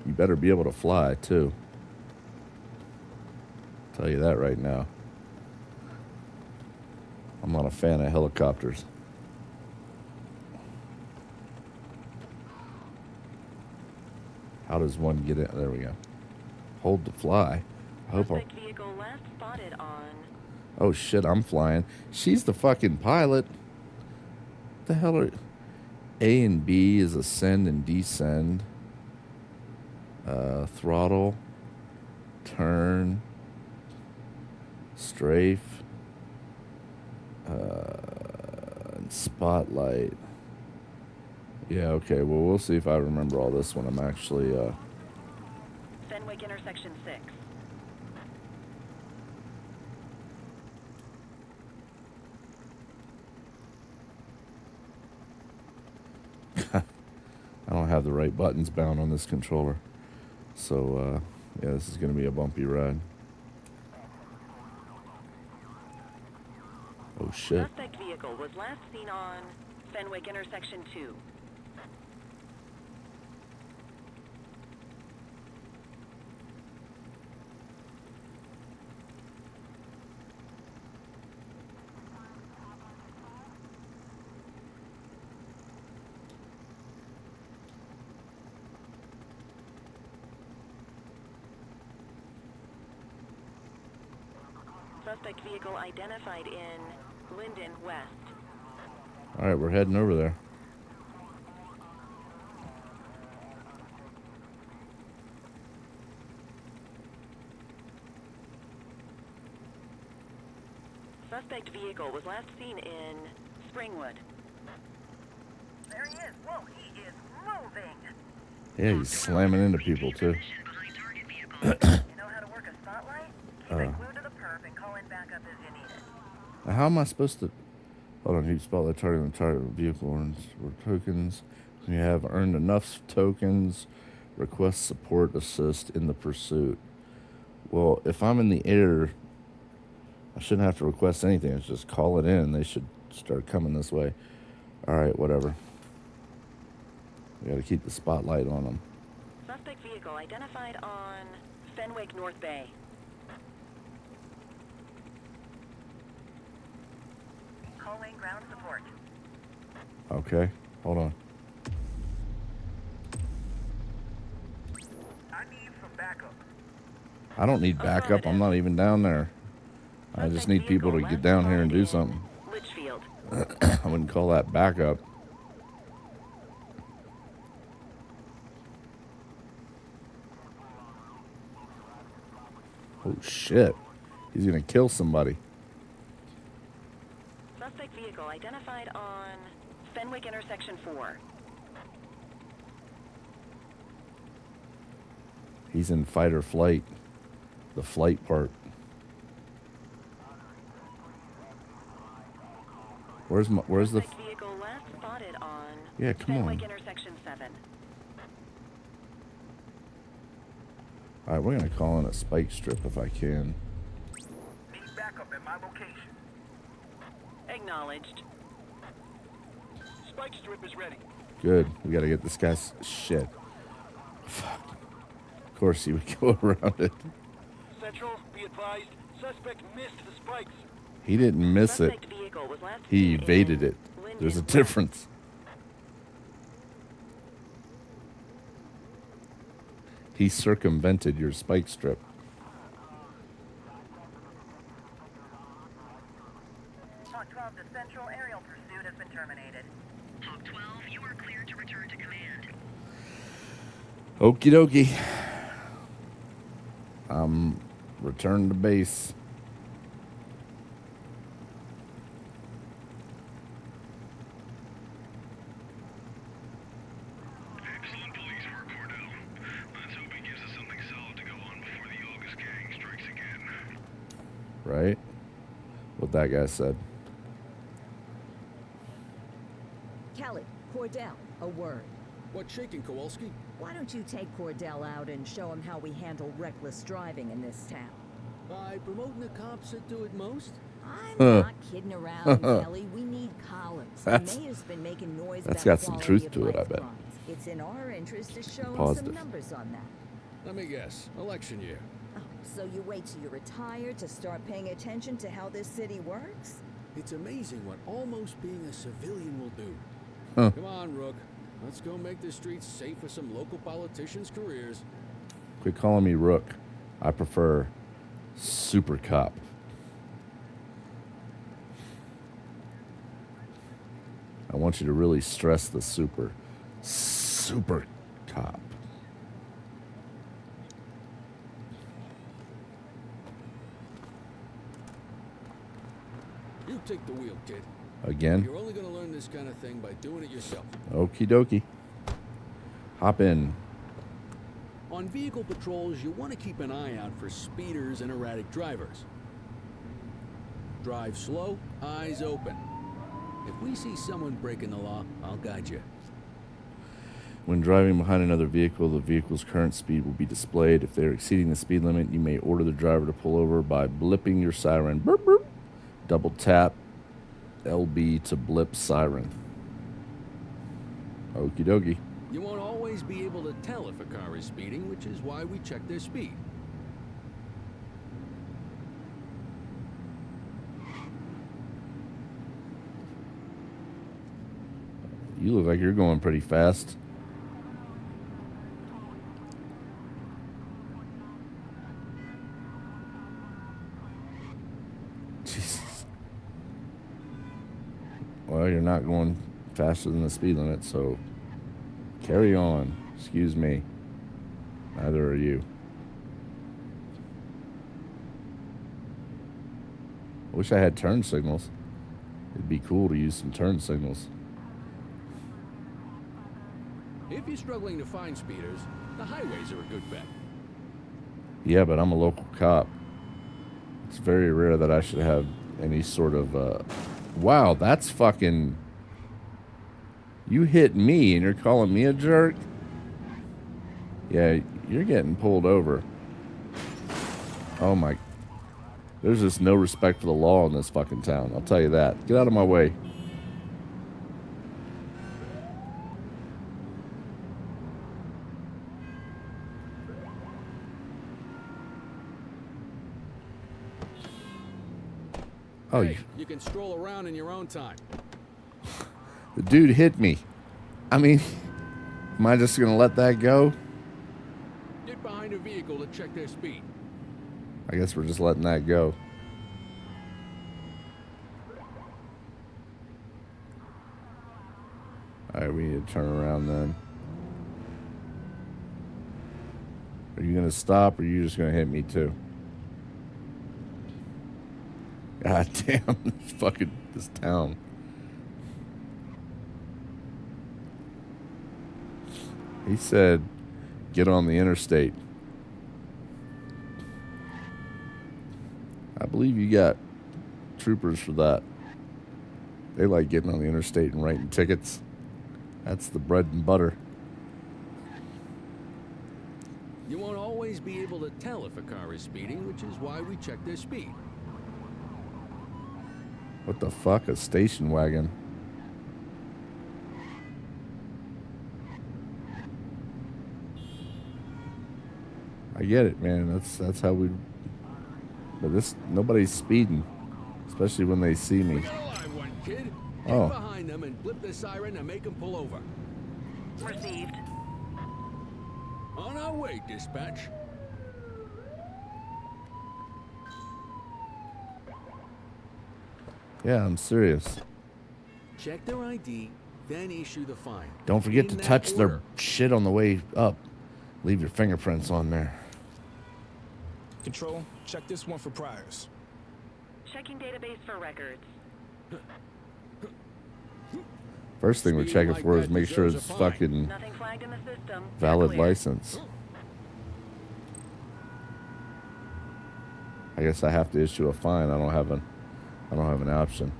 You better be able to fly, too. Tell you that right now. I'm not a fan of helicopters. How does one get in? There we go. Hold to fly. I hope I... Suspect vehicle last spotted on. Oh shit, I'm flying. She's the fucking pilot. The hell are... A and B is ascend and descend. Throttle. Turn. Strafe. And spotlight. Yeah, okay, well, we'll see if I remember all this when I'm actually, Fenwick intersection 6. I don't have the right buttons bound on this controller. So, yeah, this is going to be a bumpy ride. shit. Suspect vehicle was last seen on Fenwick intersection 2. Suspect vehicle identified in Linden West. All right, we're heading over there. Suspect vehicle was last seen in Springwood. There he is. Whoa, he is moving. Yeah, he's slamming into people too. You know how to work a spotlight? Keep it glued to the perp and call in backup as you need it. How am I supposed to? Hold on, you spotlight target on the target vehicle or tokens. You have earned enough tokens. Request support assist in the pursuit. Well, if I'm in the air, I shouldn't have to request anything. It's just call it in. They should start coming this way. All right, whatever. We got to keep the spotlight on them. Suspect vehicle identified on Fenwick North Bay. Calling ground support. Okay, hold on. I need some backup. I don't need backup. I'm not even down there. I just need people to get down here and do something. Litchfield. I wouldn't call that backup. Oh shit. He's gonna kill somebody. Suspect vehicle identified on Fenwick intersection 4. He's in fight or flight. The flight part. Where's the Suspect vehicle last spotted on Yeah, come Fenwick on. intersection 7. Alright, we're gonna call in a spike strip if I can. Need backup at my location. Acknowledged. Spike strip is ready. Good. We gotta get this guy's shit. Fuck. Of course he would go around it. Central, be advised, suspect missed the spikes. He didn't miss it. Suspect vehicle was last He seen evaded in it. Linden There's a West. difference. He circumvented your spike strip. Hawk 12 to Central, aerial pursuit has been terminated. Hawk 12, you are cleared to return to command. Okie dokie. Return to base. Excellent police work, Cordell. Let's hope he gives us something solid to go on before the August gang strikes again. Right? What that guy said. Kelly, Cordell, a word. What's shaking, Kowalski? Why don't you take Cordell out and show him how we handle reckless driving in this town? By promoting the cops that do it most? I'm not kidding around, Kelly. We need collars. The That's- mayor's been making noise that's about got some quality truth of to it, I life bet. crimes. It's in our interest to show him Positive. some numbers on that. Let me guess. Election year. Oh, so you wait till you're retired to start paying attention to how this city works? It's amazing what almost being a civilian will do. Huh. Come on, Rook. Let's go make the streets safe for some local politicians' careers. Quit calling me Rook. I prefer Super Cop. I want you to really stress the super. Super Cop. You take the wheel, kid. Again? You're only going to learn this kind of thing by doing it yourself. Okie dokie. Hop in. On vehicle patrols, you want to keep an eye out for speeders and erratic drivers. Drive slow, eyes open. If we see someone breaking the law, I'll guide you. When driving behind another vehicle, the vehicle's current speed will be displayed. If they're exceeding the speed limit, you may order the driver to pull over by blipping your siren. Burp, burp. Double tap LB to blip siren. Okie dokie. You won't always be able to tell if a car is speeding, which is why we check their speed. You look like you're going pretty fast. Jesus. Well, you're not going faster than the speed limit, so carry on. Excuse me. Neither are you. I wish I had turn signals. It'd be cool to use some turn signals. If you're struggling to find speeders, the highways are a good bet. Yeah, but I'm a local cop. It's very rare that I should have any sort of, wow, that's fucking... You hit me and you're calling me a jerk? Yeah, you're getting pulled over. Oh my... There's just no respect for the law in this fucking town. I'll tell you that. Get out of my way. Oh, hey, you can stroll around in your own time. The dude hit me. I mean, am I just gonna let that go? Get behind a vehicle to check their speed. I guess we're just letting that go. Alright, we need to turn around then. Are you gonna stop or are you just gonna hit me too? God damn, this town. He said, get on the interstate. I believe you got troopers for that. They like getting on the interstate and writing tickets. That's the bread and butter. You won't always be able to tell if a car is speeding, which is why we check their speed. What the fuck? A station wagon. I get it, man. That's how we... But nobody's speeding. Especially when they see me. We got a live one, kid. Oh. Get behind them and blip the siren and make them pull over. Received. On our way, dispatch. Yeah, I'm serious. Check their ID, then issue the fine. Don't forget In to that touch order. their shit on the way up. Leave your fingerprints on there. Control, check this one for priors. Checking database for records. First thing we're Speeding checking like for is that make sure deserves it's a fine. fucking Nothing flagged in the system. valid Clear. license. I guess I have to issue a fine. I don't have an option.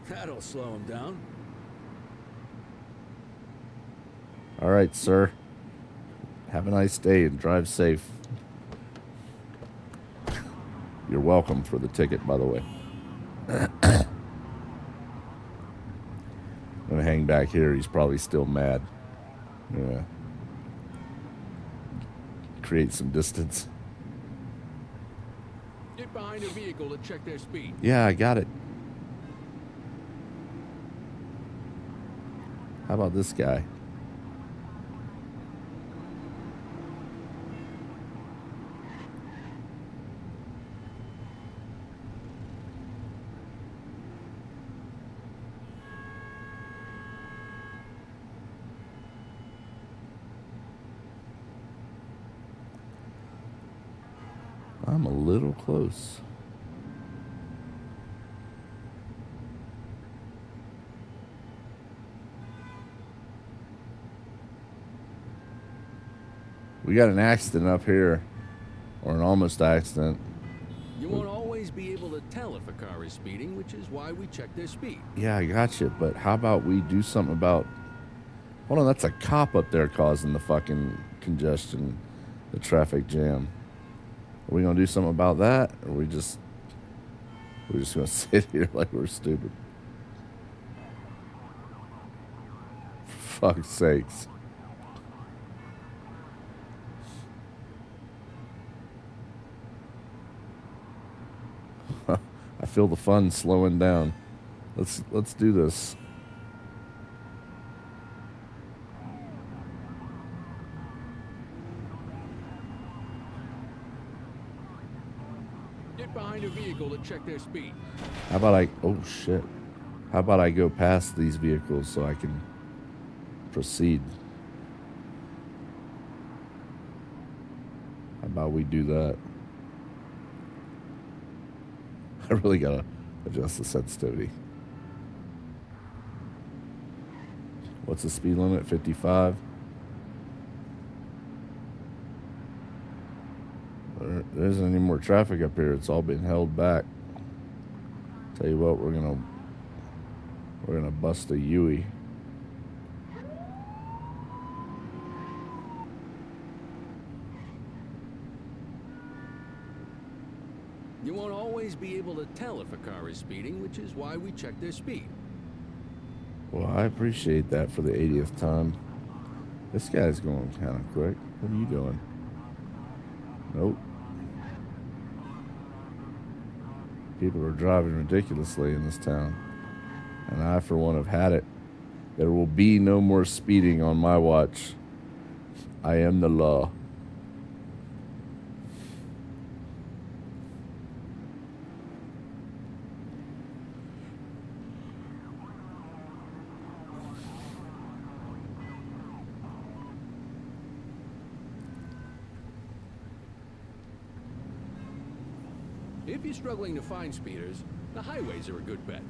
That'll slow them down. All right, sir. Have a nice day and drive safe. You're welcome for the ticket, by the way. I'm gonna hang back here. He's probably still mad. Yeah. Create some distance. Get behind a vehicle to check their speed. Yeah, I got it. How about this guy? I'm a little close. We got an accident up here, or an almost accident. You won't always be able to tell if a car is speeding, which is why we check their speed. Yeah, I got you, but how about we do something about... Hold on, that's a cop up there causing the fucking congestion, the traffic jam. Are we gonna do something about that, or we just... We're just gonna sit here like we're stupid. For fuck's sakes. I feel the fun slowing down. Let's do this. Get behind a vehicle to check their speed. How about oh shit. How about I go past these vehicles so I can proceed? How about we do that? I really gotta adjust the sensitivity. What's the speed limit? 55? There isn't any more traffic up here. It's all been held back. Tell you what, we're gonna bust a Yui. You won't always be able to tell if a car is speeding, which is why we check their speed. Well, I appreciate that for the 80th time. This guy's going kind of quick. What are you doing? Nope. People are driving ridiculously in this town. And I, for one, have had it. There will be no more speeding on my watch. I am the law. If you're struggling to find speeders, the highways are a good bet.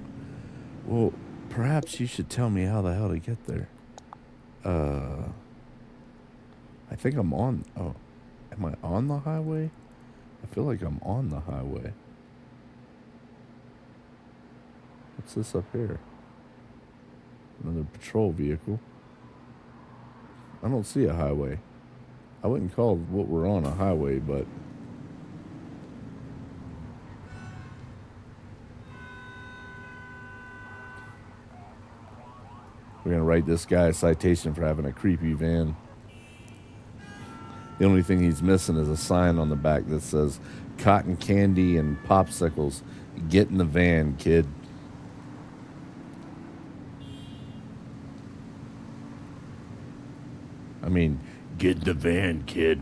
Well, perhaps you should tell me how the hell to get there. I think I'm on... Oh, am I on the highway? I feel like I'm on the highway. What's this up here? Another patrol vehicle. I don't see a highway. I wouldn't call what we're on a highway, but... We're going to write this guy a citation for having a creepy van. The only thing he's missing is a sign on the back that says, cotton candy and popsicles. Get in the van, kid. I mean, get in the van, kid.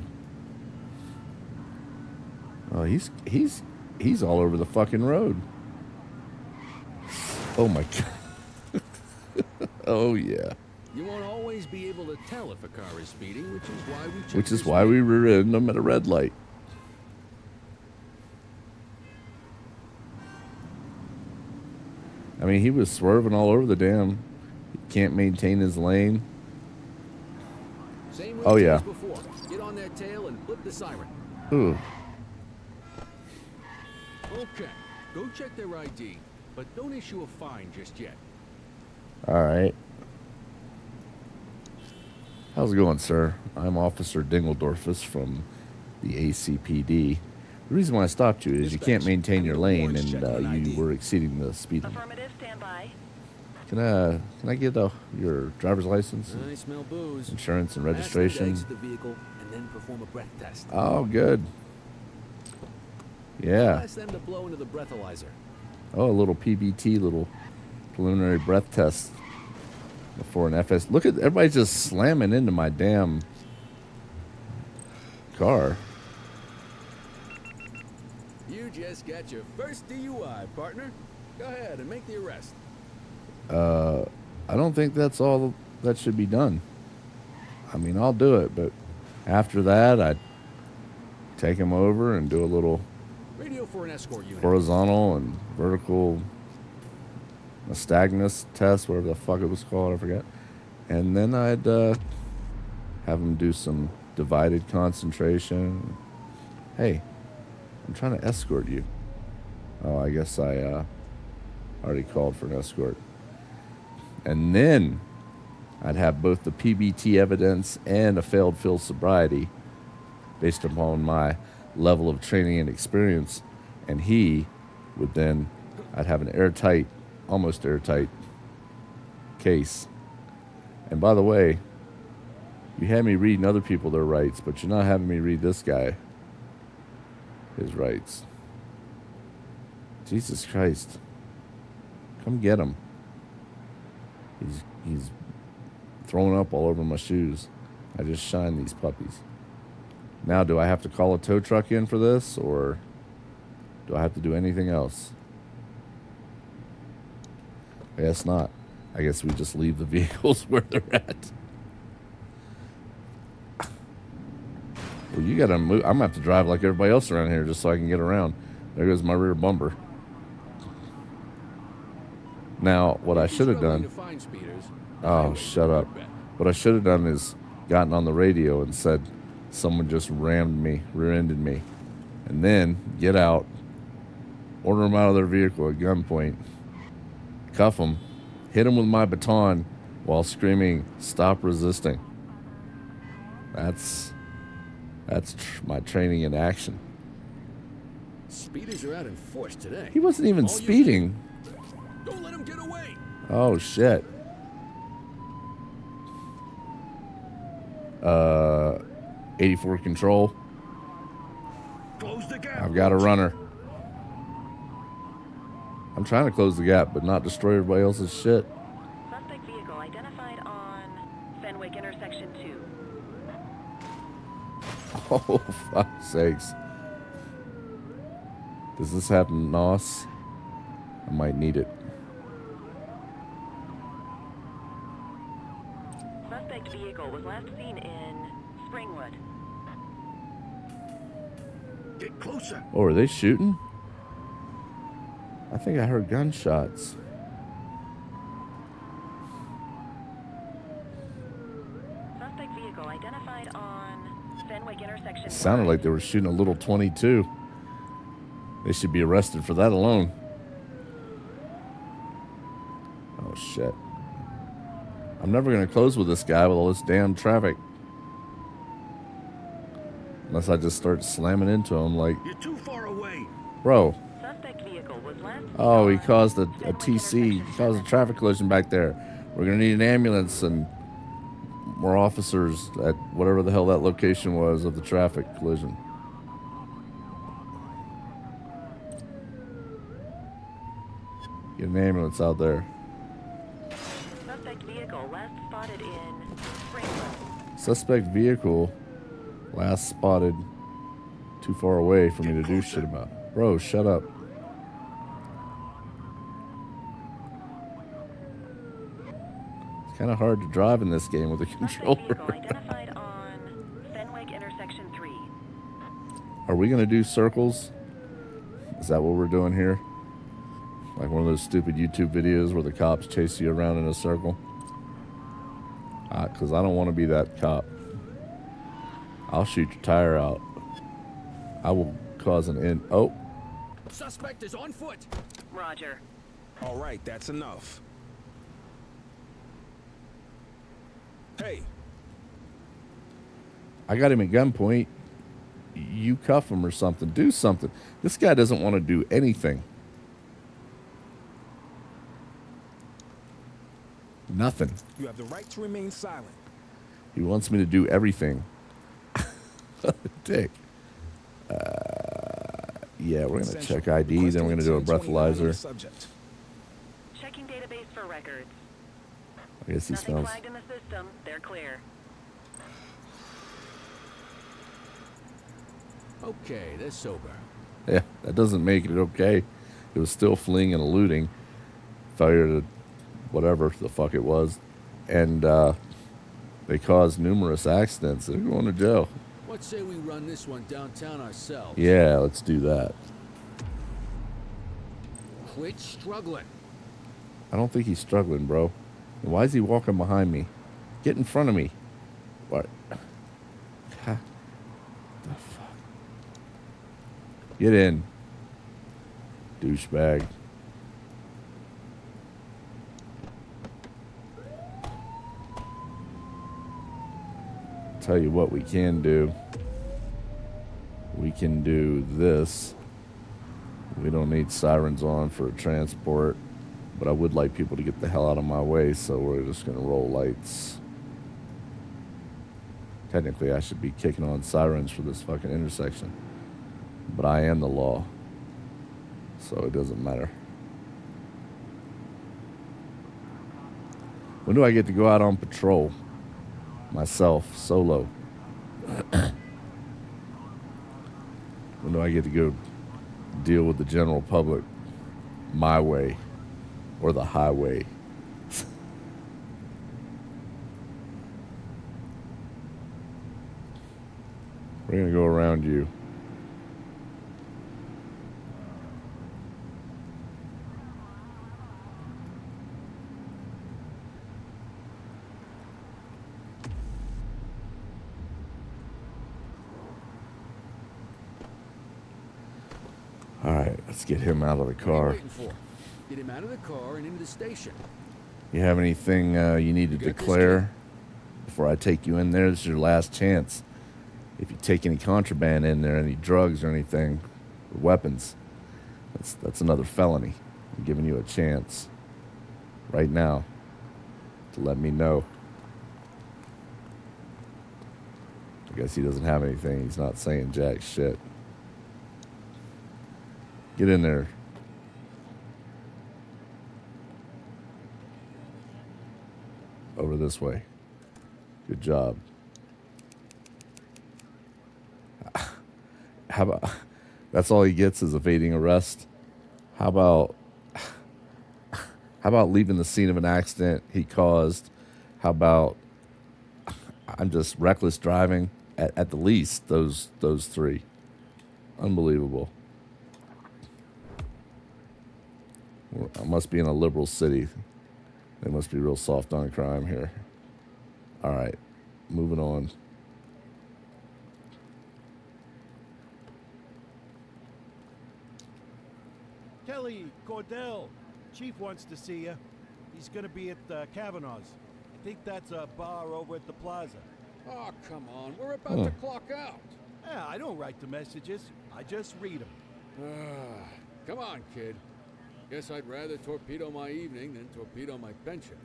Oh, he's all over the fucking road. Oh my God. Oh yeah. You won't always be able to tell if a car is speeding, which is why we check Which is their why speed. we rear-ended them at a red light. I mean, he was swerving all over the damn. He can't maintain his lane. Same Oh yeah. as before. Get on their tail and flip the siren. Ooh. Okay. Go check their ID, but don't issue a fine just yet. All right. How's it going, sir? I'm Officer Dingeldorfus from the ACPD. The reason why I stopped you is you can't maintain your lane and you were exceeding the speed limit. Affirmative, stand by. Can I get your driver's license, I smell booze. insurance, and Ask them to registration? exit the vehicle and then perform a breath test. Oh, good. Yeah. Ask them to blow into the breathalyzer. Oh, a little PBT, little preliminary breath test before an FS. Look at everybody just slamming into my damn car. You just got your first DUI, partner. Go ahead and make the arrest. I don't think that's all that should be done. I mean, I'll do it, but after that, I'd take him over and do a little Radio for an escort unit. horizontal and vertical nystagmus test, whatever the fuck it was called, I forget. And then I'd have him do some divided concentration. Hey, I'm trying to escort you. Oh, I guess I already called for an escort. And then I'd have both the PBT evidence and a failed field sobriety based upon my level of training and experience. And he would then I'd have an airtight, almost airtight case. And by the way, you had me reading other people their rights, but you're not having me read this guy his rights. Jesus Christ. Come get him. He's throwing up all over my shoes. I just shined these puppies. Now, do I have to call a tow truck in for this, or do I have to do anything else? I guess not. I guess we just leave the vehicles where they're at. Well, you gotta move. I'm gonna have to drive like everybody else around here just so I can get around. There goes my rear bumper. Now, what I should have done... Oh, shut up. What I should have done is gotten on the radio and said, someone just rammed me, rear-ended me. And then get out, order them out of their vehicle at gunpoint, cuff them, hit them with my baton while screaming, "Stop resisting." That's my training in action. Speeders are out in force today. He wasn't even speeding. Don't let him get away. Oh, shit. 84 control. Close the gap. I've got a runner. I'm trying to close the gap, but not destroy everybody else's shit. Suspect vehicle identified on Fenwick intersection 2. Oh, fuck's sakes. Does this happen, NOS? I might need it. Suspect vehicle was last seen in Springwood. Get closer. Oh, are they shooting? I think I heard gunshots. Suspect vehicle identified on Fenwick intersection. It sounded like they were shooting a little 22. They should be arrested for that alone. Oh, shit. I'm never going to close with this guy with all this damn traffic. Unless I just start slamming into him like... You're too far away. Bro. Suspect vehicle was last Oh, he caused a TC. He caused a traffic collision back there. We're going to need an ambulance and more officers at whatever the hell that location was of the traffic collision. Get an ambulance out there. Suspect vehicle last spotted in Springwood. Suspect vehicle last spotted too far away for me to do shit about. Bro, shut up. It's kind of hard to drive in this game with a controller. Identified on Fenwick intersection 3. Are we going to do circles? Is that what we're doing here? Like one of those stupid YouTube videos where the cops chase you around in a circle? Because I don't want to be that cop. I'll shoot your tire out. I will cause an end. Oh. Suspect is on foot. Roger. All right, that's enough. Hey. I got him at gunpoint. You cuff him or something. Do something. This guy doesn't want to do anything. Nothing. You have the right to remain silent. He wants me to do everything. Dick. Yeah, we're going to check ID, then we're going to do a breathalyzer. Checking database for records. I guess he Nothing smells. flagged in the system. They're clear. Okay, they're sober. Yeah, that doesn't make it okay. It was still fleeing and eluding. Failure to whatever the fuck it was. And they caused numerous accidents. They're going to jail. Let's say we run this one downtown ourselves. Yeah, let's do that. Quit struggling. I don't think he's struggling, bro. And why is he walking behind me? Get in front of me. What? Ha. The fuck? Get in. Douchebag. Tell you what we can do. We can do this. We don't need sirens on for transport, but I would like people to get the hell out of my way, so we're just going to roll lights. Technically, I should be kicking on sirens for this fucking intersection, but I am the law, so it doesn't matter. When do I get to go out on patrol? Myself, solo. When do I get to go deal with the general public my way or the highway? We're going to go around you. All right, let's get him out of the What are you car. waiting for? Get him out of the car and into the station. You have anything you need to You got this, declare before I take you in there? This is your last chance. If you take any contraband in there, any drugs or anything, or weapons, that's another felony. I'm giving you a chance right now to let me know. I guess he doesn't have anything. He's not saying jack shit. Get in there. Over this way. Good job. How about, that's all he gets is evading arrest? How about leaving the scene of an accident he caused? How about I'm just reckless driving? At the least, those three. Unbelievable. I must be in a liberal city. They must be real soft on crime here. All right, moving on. Kelly, Cordell, Chief wants to see you. He's gonna be at Kavanaugh's. I think that's a bar over at the plaza. Oh, come on. We're about to clock out. Yeah, I don't write the messages. I just read them. Come on, kid. Guess I'd rather torpedo my evening than torpedo my pension.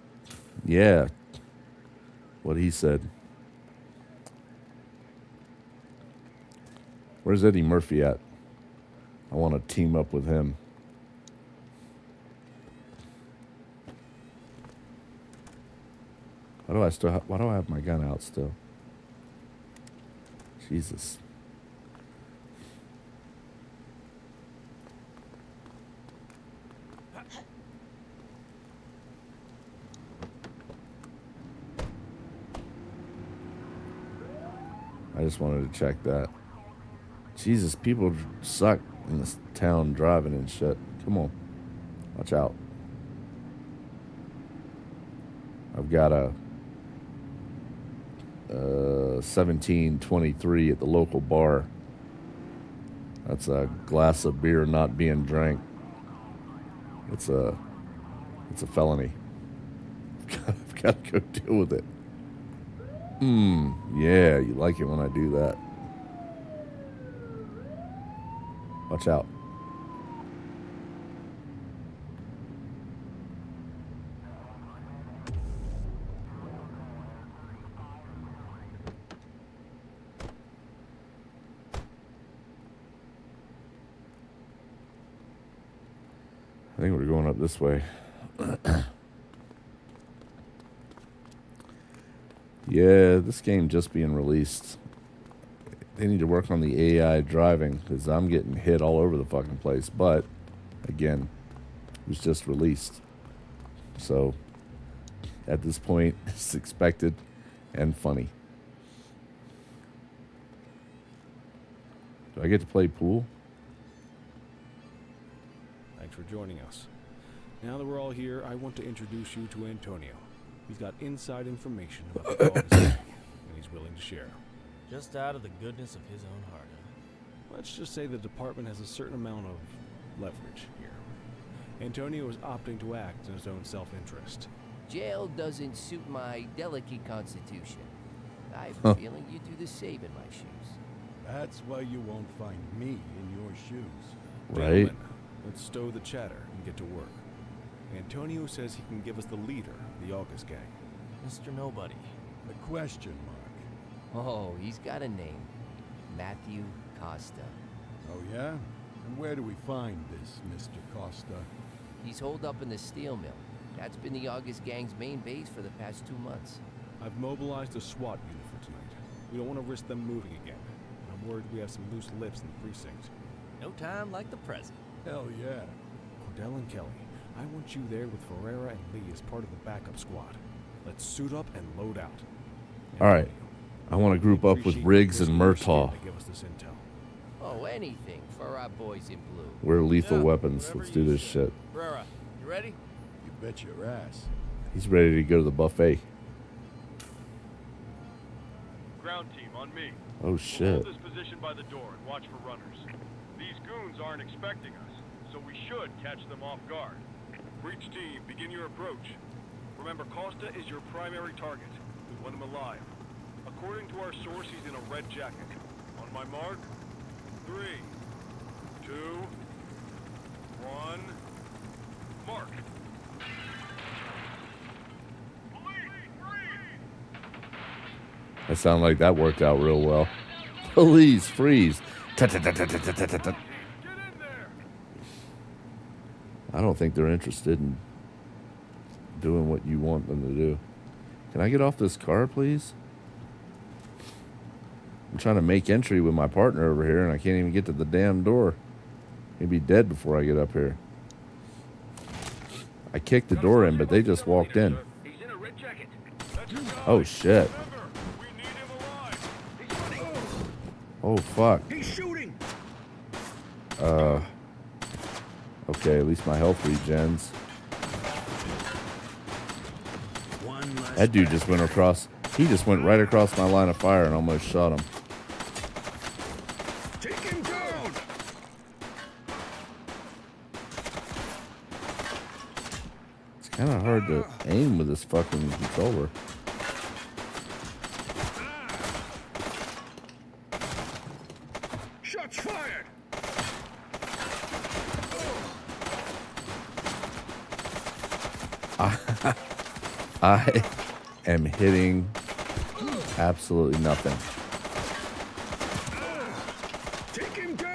Yeah. What he said. Where's Eddie Murphy at? I want to team up with him. Why do I have my gun out still? Jesus. I just wanted to check that. Jesus, people suck in this town driving and shit. Come on. Watch out. I've got a 1723 at the local bar. That's a glass of beer not being drank. It's a felony. I've got to go deal with it. Yeah, you like it when I do that. Watch out. I think we're going up this way. Yeah, this game just being released. They need to work on the AI driving because I'm getting hit all over the fucking place. But, again, it was just released. So, at this point, it's expected and funny. Do I get to play pool? Thanks for joining us. Now that we're all here, I want to introduce you to Antonio. He's got inside information about the August gang, and he's willing to share. Just out of the goodness of his own heart, huh? Let's just say the department has a certain amount of leverage here. Antonio is opting to act in his own self-interest. Jail doesn't suit my delicate constitution. I have a feeling you do the same in my shoes. That's why you won't find me in your shoes. Right. Gentlemen, Let's stow the chatter and get to work. Antonio says he can give us the leader of the August gang. Mr. Nobody. A question mark. Oh, he's got a name. Matthew Costa. Oh, yeah? And where do we find this Mr. Costa? He's holed up in the steel mill. That's been the August gang's main base for the past 2 months. I've mobilized a SWAT unit for tonight. We don't want to risk them moving again. And I'm worried we have some loose lips in the precinct. No time like the present. Hell yeah. Cordell and Kelly, I want you there with Ferreira and Lee as part of the backup squad. Let's suit up and load out. All right. I want to group up with Riggs and Murtaugh. Give us this intel. Oh, anything for our boys in blue. We're lethal weapons. Let's do this shit. Ferreira, you ready? You bet your ass. He's ready to go to the buffet. Ground team, on me. Oh, shit. We'll hold this position by the door and watch for runners. These goons aren't expecting us, so we should catch them off guard. Breach team, begin your approach. Remember, Costa is your primary target. We want him alive. According to our source, he's in a red jacket. On my mark, 3, 2, 1, mark. That sounded like that worked out real well. Police, freeze. I don't think they're interested in doing what you want them to do. Can I get off this car, please? I'm trying to make entry with my partner over here, and I can't even get to the damn door. He'd be dead before I get up here. I kicked the door in, but they just walked in. Oh, shit. Oh, fuck. He's shooting. Okay, at least my health regens. That dude just went across. He just went right across my line of fire and almost shot him. Take him down. It's kind of hard to aim with this fucking controller. Shots fired. I am hitting absolutely nothing. Take him down.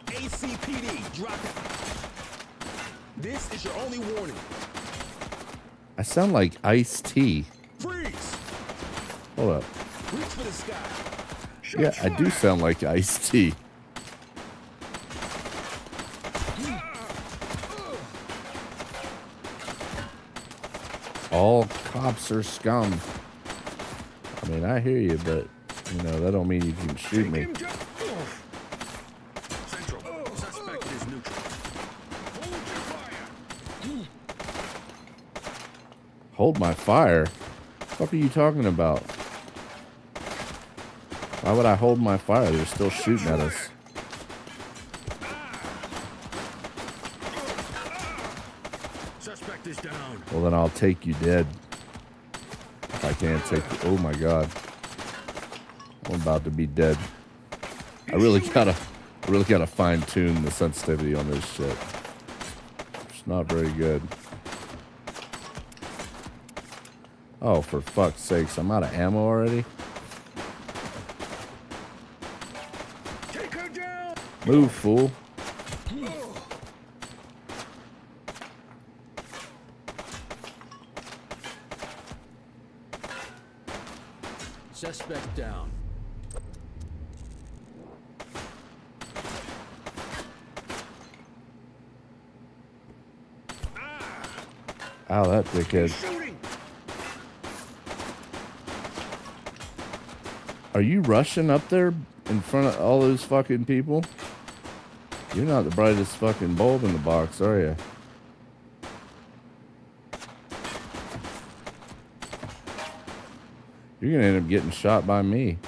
ACPD, drop it. This is your only warning. I sound like Ice-T. Freeze. Hold up. Reach for the sky. Yeah, I do sound like Ice-T. All cops are scum. I mean, I hear you, but, you know, that don't mean you can shoot me. Central. Suspect is neutral. Hold your fire. Hold my fire? What are you talking about? Why would I hold my fire? They're still shooting at us. Suspect is down. Well, then I'll take you dead. If I can't take you. Oh my god. I'm about to be dead. I really gotta fine tune the sensitivity on this shit. It's not very good. Oh, for fuck's sakes, I'm out of ammo already? Take her down. Move, fool. Suspect down. Ow, that dickhead. Are you rushing up there in front of all those fucking people? You're not the brightest fucking bulb in the box, are you? You're gonna end up getting shot by me.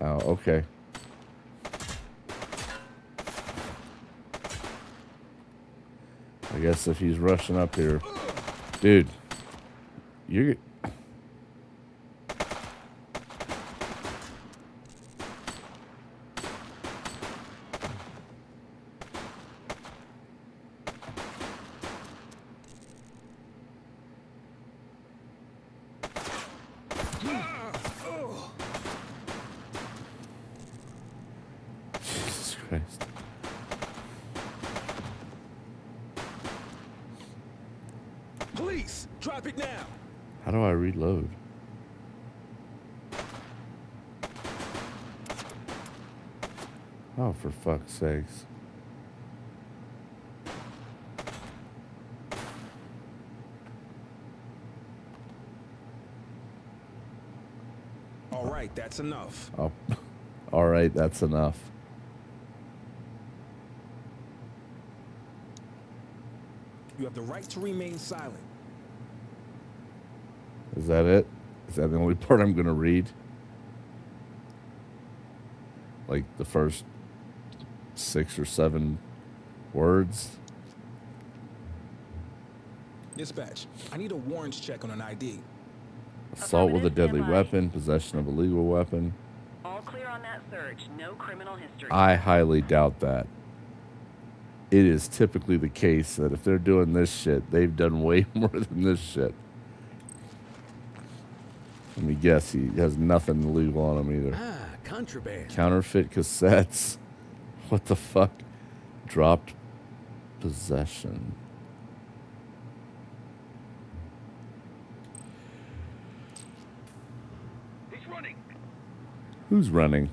Oh, okay. I guess if he's rushing up here, dude, you're. Police, drop it now. How do I reload? Oh, for fuck's sakes. All right, that's enough. Oh, all right, that's enough. You have the right to remain silent. Is that it? Is that the only part I'm going to read? Like the first 6 or 7 words? Dispatch, I need a warrants check on an ID. Assault with a deadly weapon, possession of a legal weapon. All clear on that search. No criminal history. I highly doubt that. It is typically the case that if they're doing this shit, they've done way more than this shit. Let me guess, he has nothing illegal on him either. Ah, contraband. Counterfeit cassettes. What the fuck? Dropped possession. He's running. Who's running?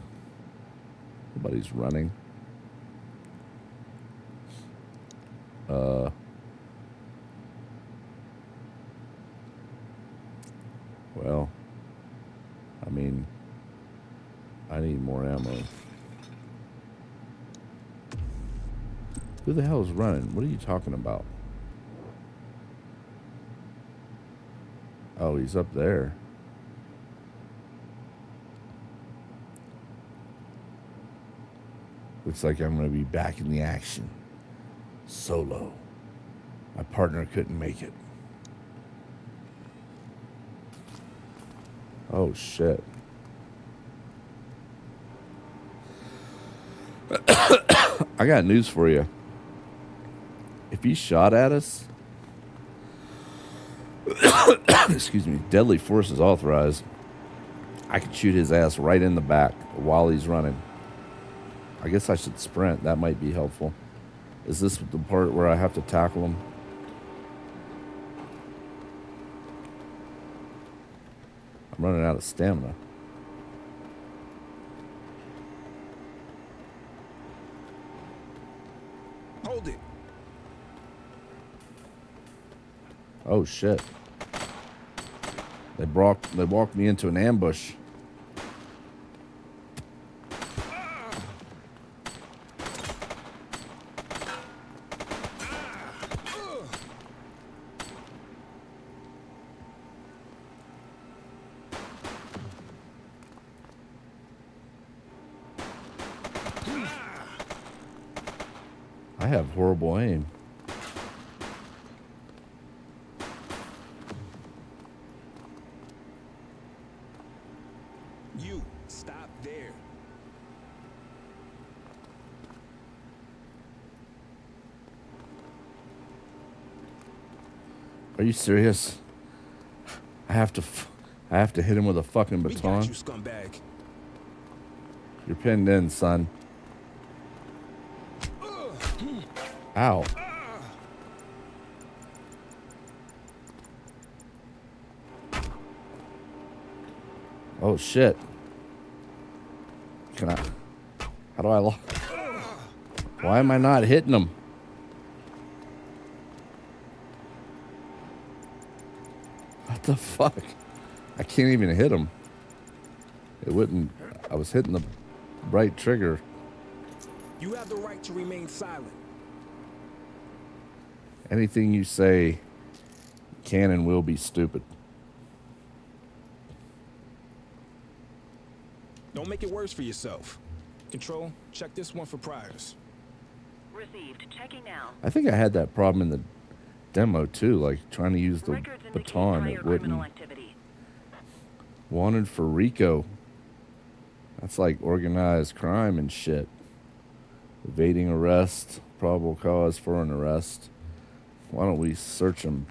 Nobody's running. Well, I mean, I need more ammo. Who the hell is running? What are you talking about? Oh, he's up there. Looks like I'm going to be back in the action. Solo. My partner couldn't make it. Oh, shit. I got news for you. If he shot at us, excuse me, deadly force is authorized. I could shoot his ass right in the back while he's running. I guess I should sprint. That might be helpful. Is this the part where I have to tackle him? I'm running out of stamina. Hold it. Oh shit. They walked me into an ambush. I have horrible aim. You, stop there. Are you serious? I have to hit him with a fucking We baton. got you, scumbag. You're pinned in, son. Ow. Oh shit. Can I? How do I lock? Why am I not hitting him? What the fuck? I can't even hit him. It wouldn't. I was hitting the right trigger. You have the right to remain silent. Anything you say can and will be stupid. Don't make it worse for yourself. Control, check this one for priors. Received. Checking now. I think I had that problem in the demo too, like trying to use the Records indicate baton. prior It criminal wouldn't. activity. Wanted for RICO. That's like organized crime and shit. Evading arrest, probable cause for an arrest. Why don't we search them?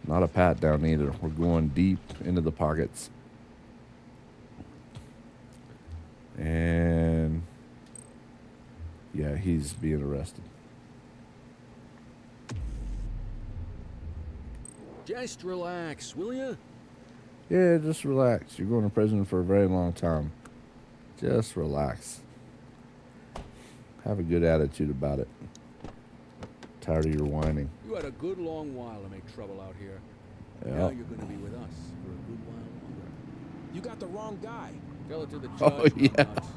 Not a pat down either. We're going deep into the pockets. And yeah, he's being arrested. Just relax, will you? Yeah, just relax. You're going to prison for a very long time. Just relax. Have a good attitude about it. Tired of your whining. You had a good long while to make trouble out here. Yeah. Now you're gonna be with us for a good while longer. You got the wrong guy. Tell it to the judge. Oh, yeah. nuts.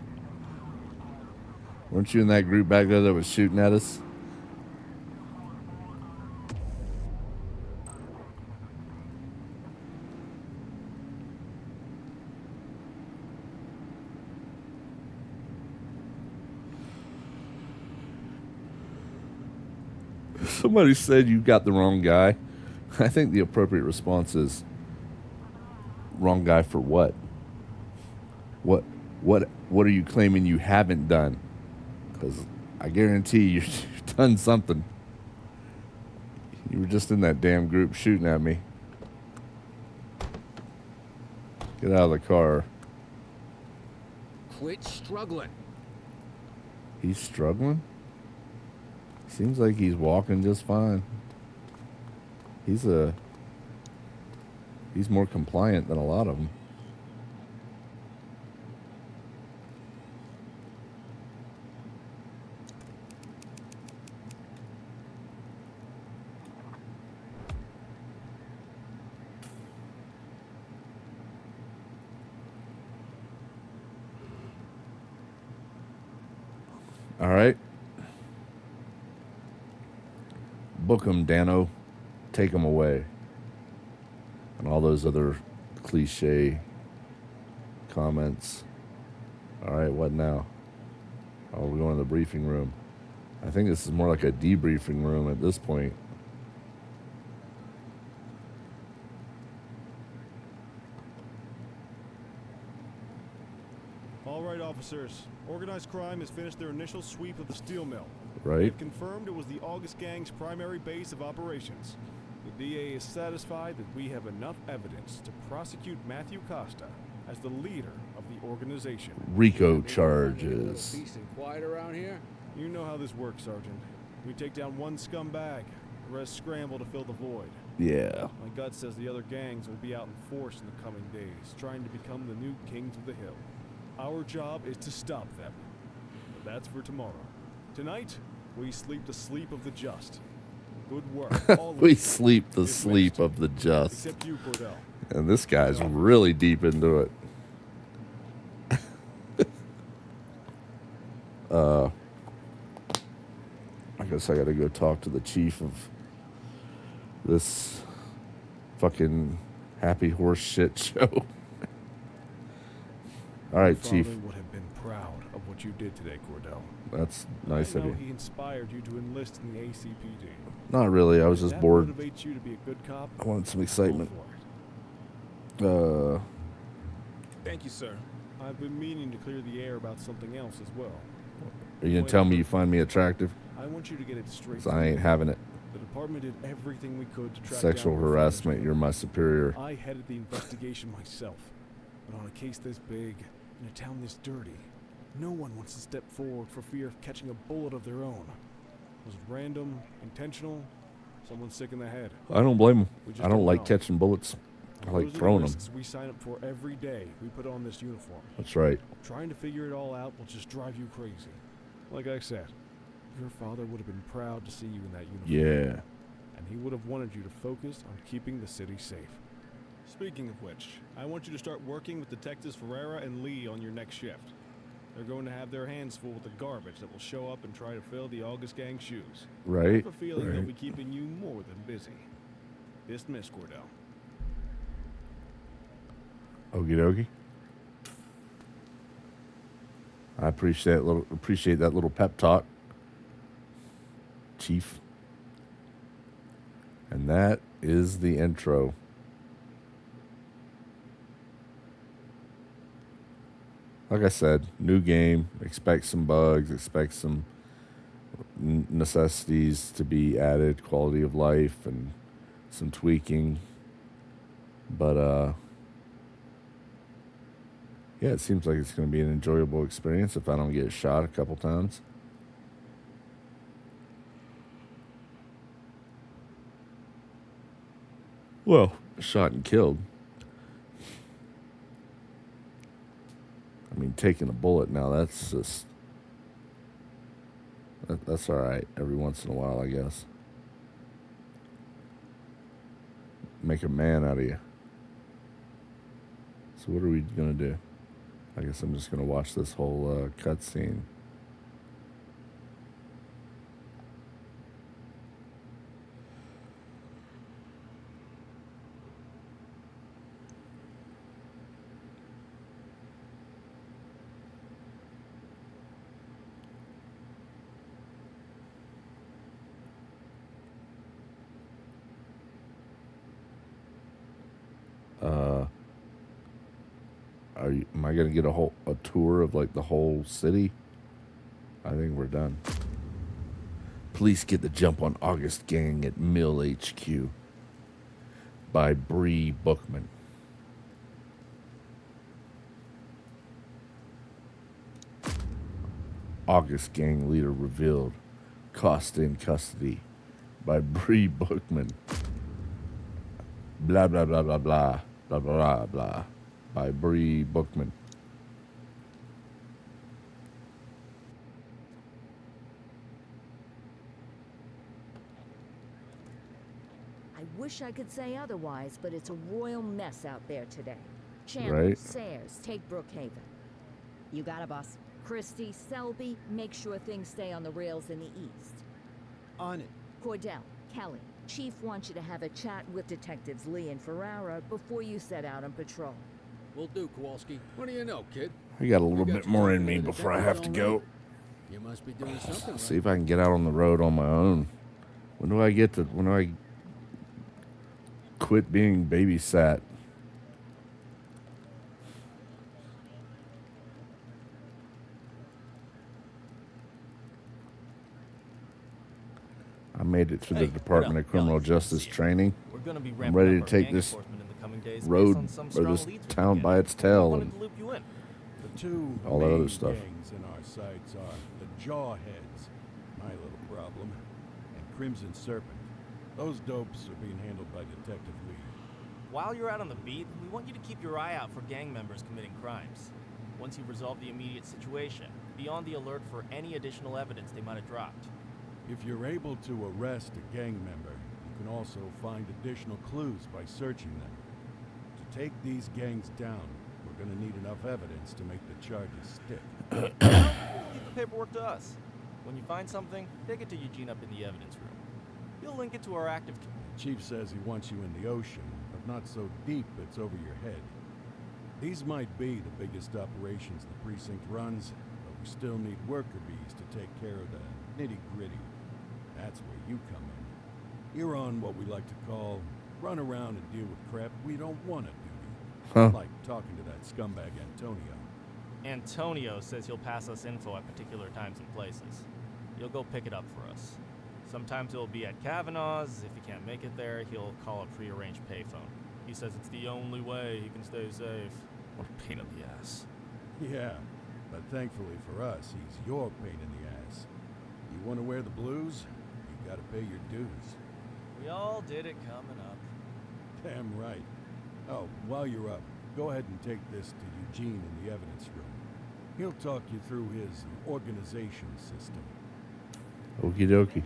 Weren't you in that group back there that was shooting at us? Somebody said you got the wrong guy. I think the appropriate response is, wrong guy for what? What are you claiming you haven't done? Because I guarantee you've done something. You were just in that damn group shooting at me. Get out of the car. Quit struggling. He's struggling? Seems like he's walking just fine. He's more compliant than a lot of them. All right. Book him, Dano. Take him away. And all those other cliche comments. All right, what now? Oh, we're going to the briefing room. I think this is more like a debriefing room at this point. All right, officers. Organized crime has finished their initial sweep of the steel mill. Right. They've confirmed it was the August Gang's primary base of operations. The DA is satisfied that we have enough evidence to prosecute Matthew Costa as the leader of the organization. RICO charges. Peace and quiet around here. You know how this works, Sergeant. We take down one scumbag, the rest scramble to fill the void. Yeah. My gut says the other gangs will be out in force in the coming days, trying to become the new kings of the hill. Our job is to stop them. But that's for tomorrow. Tonight, we sleep the sleep of the just. Good work. All of We you. sleep the Dismissed. sleep of the just. Except you, Cordell. And this guy's really deep into it. I guess I gotta go talk to the chief of this fucking happy horse shit show. All right, Your Chief. father would have been proud of what you did today, Cordell. That's nice I of know you. he inspired you to enlist in the ACPD. Not really. I was If just that bored. motivates you to be a good cop, I wanted some go excitement. for it. Thank you, sir. I've been meaning to clear the air about something else as well. Are you gonna tell me you find me attractive? I want you to get it straight. 'Cause I ain't having it. The department did everything we could to track Sexual down your harassment. father's You're my superior. I headed the investigation myself. But on a case this big, in a town this dirty, no one wants to step forward for fear of catching a bullet of their own. Was it random, intentional, someone sick in the head? I don't blame him. We just I don't like know. catching bullets. I like Those are the throwing them. risks we sign up for every day we put on this uniform. That's right. Trying to figure it all out will just drive you crazy. Like I said, your father would have been proud to see you in that uniform. Yeah. And he would have wanted you to focus on keeping the city safe. Speaking of which, I want you to start working with Detectives Ferreira and Lee on your next shift. They're going to have their hands full with the garbage that will show up and try to fill the August Gang shoes. Right, I have a feeling they'll right. be keeping you more than busy. Dismiss, Cordell. Okie dokie. I appreciate that little pep talk, Chief. And that is the intro. Like I said, new game. Expect some bugs. Expect some necessities to be added, quality of life, and some tweaking. But yeah, it seems like it's going to be an enjoyable experience if I don't get shot a couple times. Well, shot and killed. I mean, taking a bullet now, that's just... That's all right every once in a while, I guess. Make a man out of you. So what are we going to do? I guess I'm just going to watch this whole cutscene. Am I gonna get a tour of like the whole city? I think we're done. Police get the jump on August gang at Mill HQ by Bree Bookman. August gang leader revealed. Costa in custody by Bree Bookman. Blah blah blah blah blah blah blah blah. By Bree Bookman. I wish I could say otherwise, but it's a royal mess out there today. Chandler, Right. Sayers, take Brookhaven. You got it, boss. Christie, Selby, make sure things stay on the rails in the east. On it. Cordell, Kelly, Chief wants you to have a chat with Detectives Lee and Ferrara before you set out on patrol. Will do, Kowalski. What do you know, kid? I got a little You bit got more your in me own before I have to detectives all go. right? You must be doing something right. See if I can get out on the road on my own. When do I quit being babysat? I made it through the Department of Criminal Justice training. We're gonna be I'm ramping ready up to our take gang this enforcement in the coming days based road on some or strong this leads we're town getting. by its We tail wanted and to loop you in. The two all that main other stuff. gangs in our sights are the Jawheads, my little problem, and Crimson Serpent. Those dopes are being handled by Detective Lee. While you're out on the beat, we want you to keep your eye out for gang members committing crimes. Once you've resolved the immediate situation, be on the alert for any additional evidence they might have dropped. If you're able to arrest a gang member, you can also find additional clues by searching them. To take these gangs down, we're gonna need enough evidence to make the charges stick. Keep the paperwork to us. When you find something, take it to Eugene up in the evidence room. He'll link it to our active... The chief says he wants you in the ocean, but not so deep it's over your head. These might be the biggest operations the precinct runs, but we still need worker bees to take care of the nitty-gritty. That's where you come in. You're on what we like to call run around and deal with crap we don't want to do. Huh. Like talking to that scumbag Antonio. Antonio says he'll pass us info at particular times and places. You'll go pick it up for us. Sometimes it'll be at Kavanaugh's. If he can't make it there, he'll call a prearranged payphone. He says it's the only way he can stay safe. What a pain in the ass. Yeah, but thankfully for us, he's your pain in the ass. You want to wear the blues? You gotta pay your dues. We all did it coming up. Damn right. Oh, while you're up, go ahead and take this to Eugene in the evidence room. He'll talk you through his organization system. okie dokie.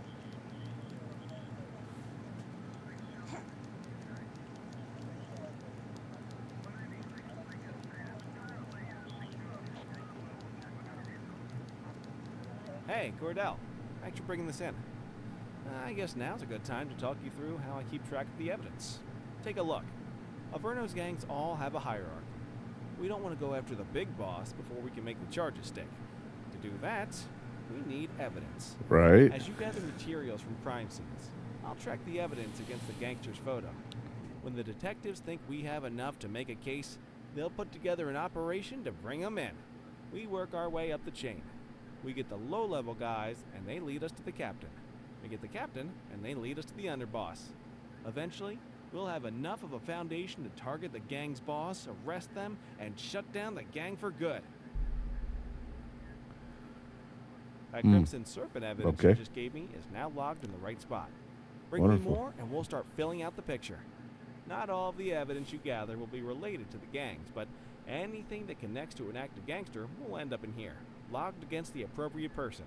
Hey, Cordell. Thanks for bringing this in. I guess now's a good time to talk you through how I keep track of the evidence. Take a look. Averno's gangs all have a hierarchy. We don't want to go after the big boss before we can make the charges stick. To do that, we need evidence. Right. As you gather materials from crime scenes, I'll track the evidence against the gangster's photo. When the detectives think we have enough to make a case, they'll put together an operation to bring them in. We work our way up the chain. We get the low-level guys, and they lead us to the captain. We get the captain, and they lead us to the underboss. Eventually, we'll have enough of a foundation to target the gang's boss, arrest them, and shut down the gang for good. That Crimson Serpent evidence you just gave me is now logged in the right spot. Bring Wonderful. me more, and we'll start filling out the picture. Not all of the evidence you gather will be related to the gangs, but anything that connects to an active gangster will end up in here, logged against the appropriate person.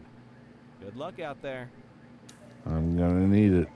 Good luck out there. I'm gonna need it.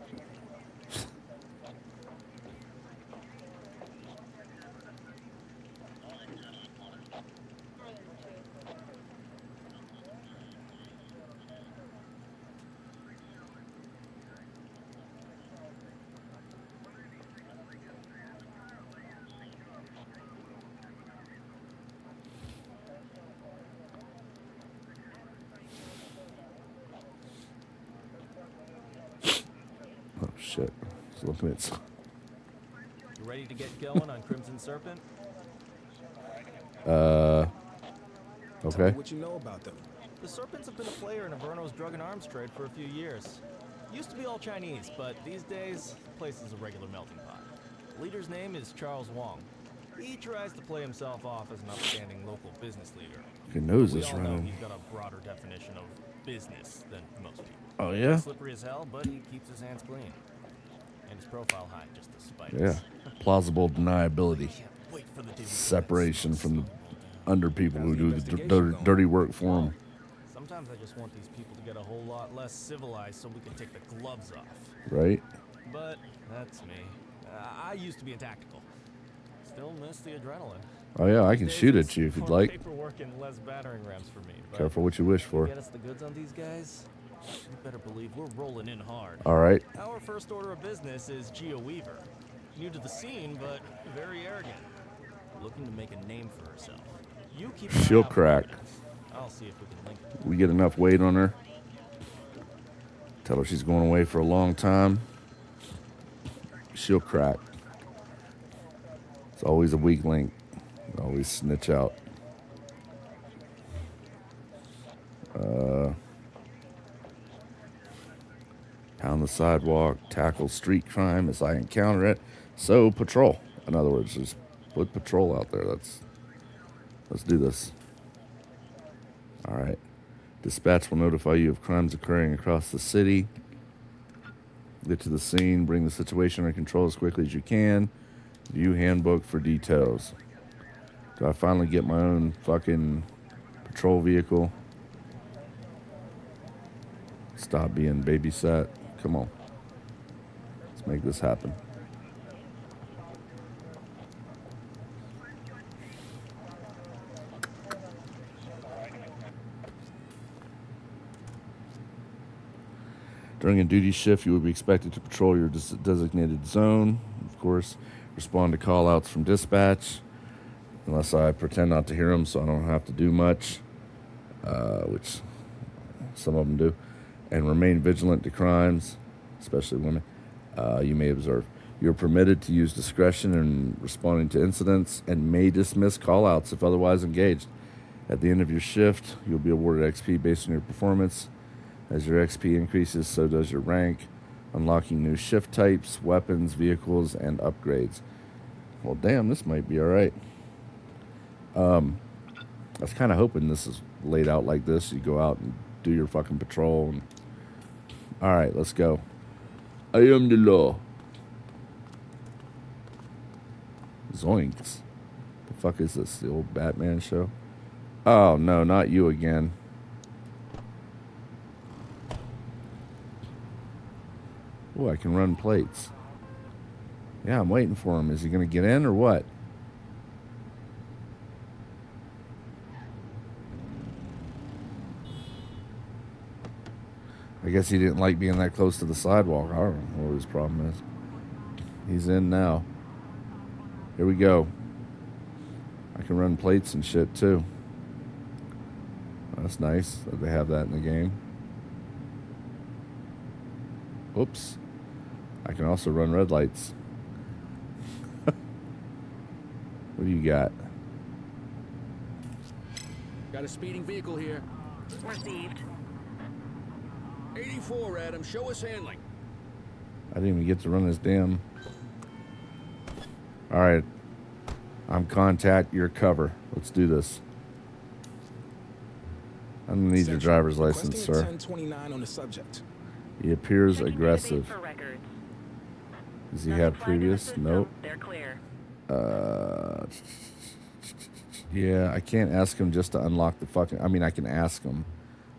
Oh shit. Just looking at You ready to get going on Crimson Serpent? okay. Tell me what you know about them. The Serpents have been a player in Averno's drug and arms trade for a few years. Used to be all Chinese, but these days, the place is a regular melting pot. The leader's name is Charles Wong. He tries to play himself off as an upstanding local business leader. Your nose We is all know running. he's got a broader definition of business than most people. Oh, yeah? Slippery as hell, but he keeps his hands clean. And his profile high, just to spite Yeah. us. Plausible deniability. Wait for the Separation from the under people who do the dirty work for them. Sometimes I just want these people to get a whole lot less civilized so we can take the gloves off. Right? But that's me. I used to be a tactical. Still miss the adrenaline. Oh, yeah, I can These shoot days, at you if it's you'd more like. Paperwork and less battering rams for me. But Careful what you wish for. Get us the goods on these guys. You better believe we're rolling in hard. All right. Our first order of business is Geo Weaver. New to the scene, but very arrogant. Looking to make a name for herself. You keep an eye She'll out for crack. evidence. I'll see if we can link it. We get enough weight on her. Tell her she's going away for a long time. She'll crack. It's always a weak link. Always snitch out. Pound the sidewalk, tackle street crime as I encounter it. So patrol. In other words, just put patrol out there. Let's do this. All right. Dispatch will notify you of crimes occurring across the city. Get to the scene. Bring the situation under control as quickly as you can. View handbook for details. Do I finally get my own fucking patrol vehicle? Stop being babysat. Come on. Let's make this happen. During a duty shift, you will be expected to patrol your designated zone. Of course, respond to call-outs from dispatch, unless I pretend not to hear them so I don't have to do much, which some of them do. And remain vigilant to crimes, especially women, you may observe. You're permitted to use discretion in responding to incidents and may dismiss call-outs if otherwise engaged. At the end of your shift, you'll be awarded XP based on your performance. As your XP increases, so does your rank, unlocking new shift types, weapons, vehicles, and upgrades. Well, damn, this might be all right. I was kind of hoping this is laid out like this. You go out and do your fucking patrol. And... All right, let's go. I am the law. Zoinks. The fuck is this? The old Batman show? Oh, no, not you again. Oh, I can run plates. Yeah, I'm waiting for him. Is he going to get in or what? I guess he didn't like being that close to the sidewalk. I don't know what his problem is. He's in now. Here we go. I can run plates and shit too. That's nice that they have that in the game. Oops. I can also run red lights. What do you got? Got a speeding vehicle here. Received. 84, Adam. Show us handling. I didn't even get to run this damn... Alright. I'm contact, your cover. Let's do this. I'm gonna need your driver's license, sir. 1029 on the subject. He appears Checking aggressive. database for records. Does he have previous? Nope. They're clear. Yeah, I can't ask him just to unlock the fucking... I mean, I can ask him,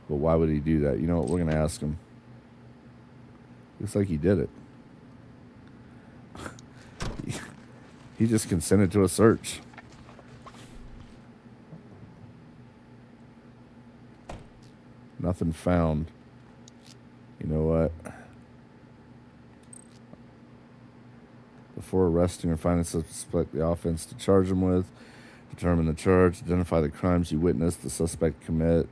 but why would he do that? You know what? We're going to ask him. Looks like he did it. He just consented to a search. Nothing found. You know what? Before arresting or finding suspect the offense to charge him with, determine the charge, identify the crimes you witnessed the suspect commit,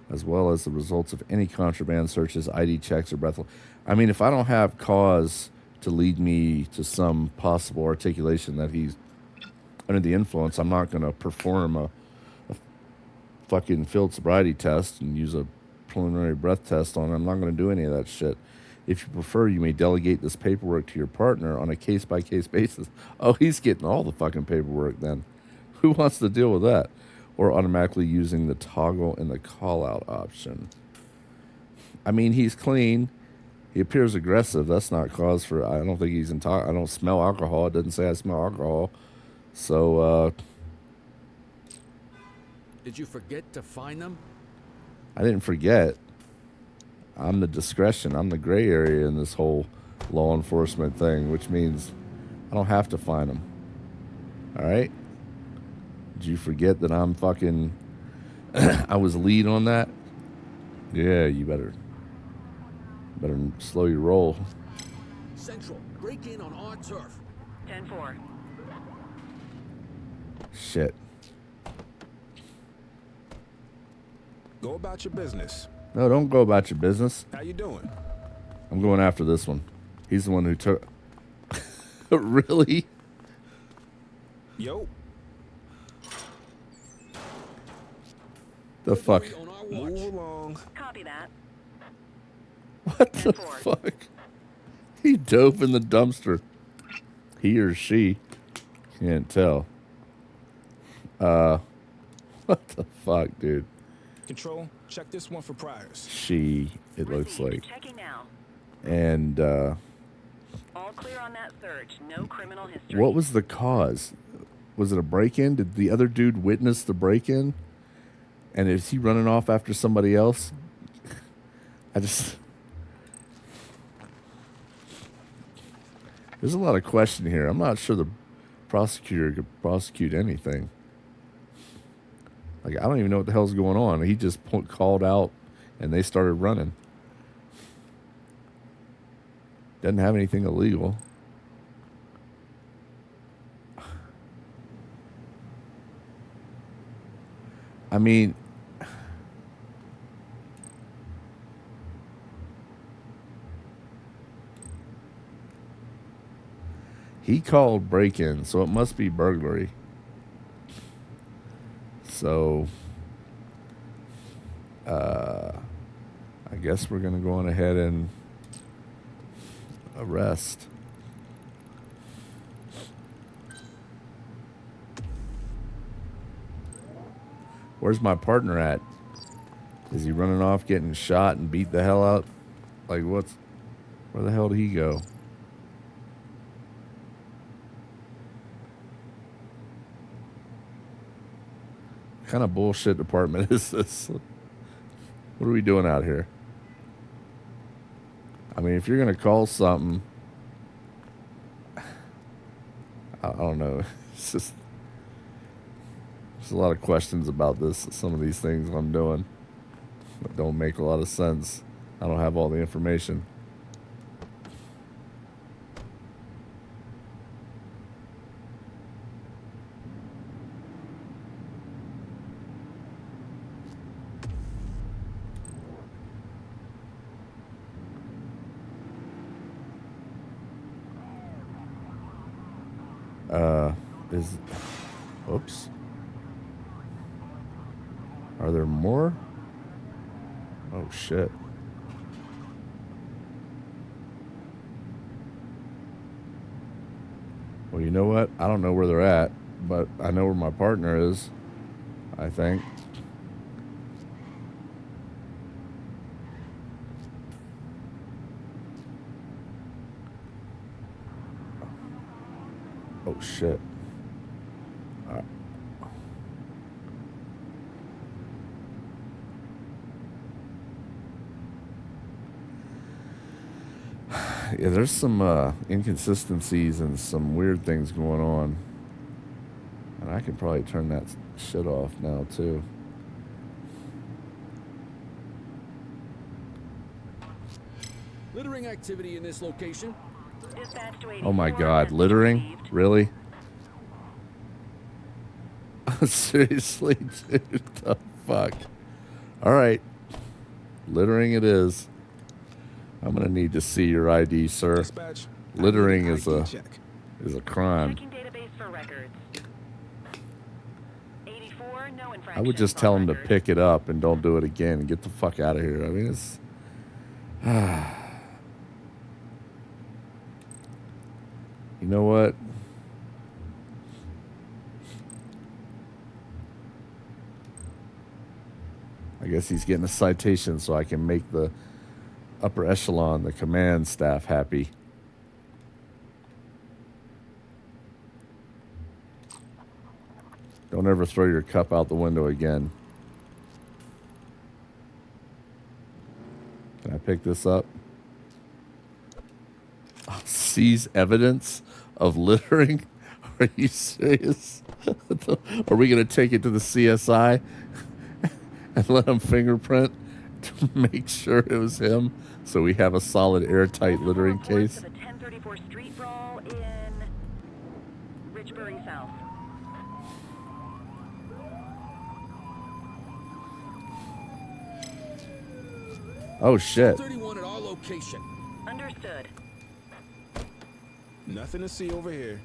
as well as the results of any contraband searches, ID checks, or breath. I mean, if I don't have cause to lead me to some possible articulation that he's under the influence, I'm not going to perform a fucking field sobriety test and use a preliminary breath test on him. I'm not going to do any of that shit. If you prefer, you may delegate this paperwork to your partner on a case-by-case basis. Oh, he's getting all the fucking paperwork then. Who wants to deal with that? Or automatically using the toggle in the call-out option. I mean, he's clean. He appears aggressive. That's not cause for... I don't think he's I don't smell alcohol. It doesn't say I smell alcohol. So, Did you forget to find them? I didn't forget. I'm the discretion. I'm the gray area in this whole law enforcement thing, which means I don't have to find them. All right? Did you forget that I'm fucking... I was lead on that? Yeah, you better slow your roll. Central, break in on our turf. 10-4. Shit. Go about your business. No, don't go about your business. How you doing? I'm going after this one. He's the one who took... Really? Yo. The fuck? Move along. Copy that. What the fuck? He dove in the dumpster. He or she. Can't tell. What the fuck, dude? Control, check this one for priors. She, it looks like. Checking now. And, All clear on that search. No criminal history. what was the cause? Was it a break-in? Did the other dude witness the break-in? And is he running off after somebody else? There's a lot of question here. I'm not sure the prosecutor could prosecute anything. Like, I don't even know what the hell's going on. He just called out, and they started running. Doesn't have anything illegal. I mean... He called break-in, so it must be burglary. So, I guess we're going to go on ahead and arrest. Where's my partner at? Is he running off getting shot and beat the hell out? Like, where the hell did he go? What kind of bullshit department is this? What are we doing out here? I mean, if you're going to call something, I don't know. It's just, there's a lot of questions about this. Some of these things I'm doing that don't make a lot of sense. I don't have all the information. Oops. Are there more? Oh, shit. Well, you know what? I don't know where they're at, but I know where my partner is, I think. Oh, shit. Yeah, there's some inconsistencies and some weird things going on. And I can probably turn that shit off now, too. Littering activity in this location. Oh my god, littering? Really? Seriously, dude, the fuck? Alright. Littering it is. I'm gonna need to see your ID, sir. Dispatch, Littering is a crime. Checking database for records. 84, no infractions. I would just tell him to pick it up and don't do it again and get the fuck out of here. I mean, it's... You know what? I guess he's getting a citation so I can make the upper echelon, the command staff, happy. Don't ever throw your cup out the window again. Can I pick this up? Seize evidence of littering? Are you serious? Are we going to take it to the CSI and let him fingerprint to make sure it was him so we have a solid airtight littering case? The 1034 Street Brawl in Richbury South. Oh, shit. 31 at our location. Understood. Nothing to see over here.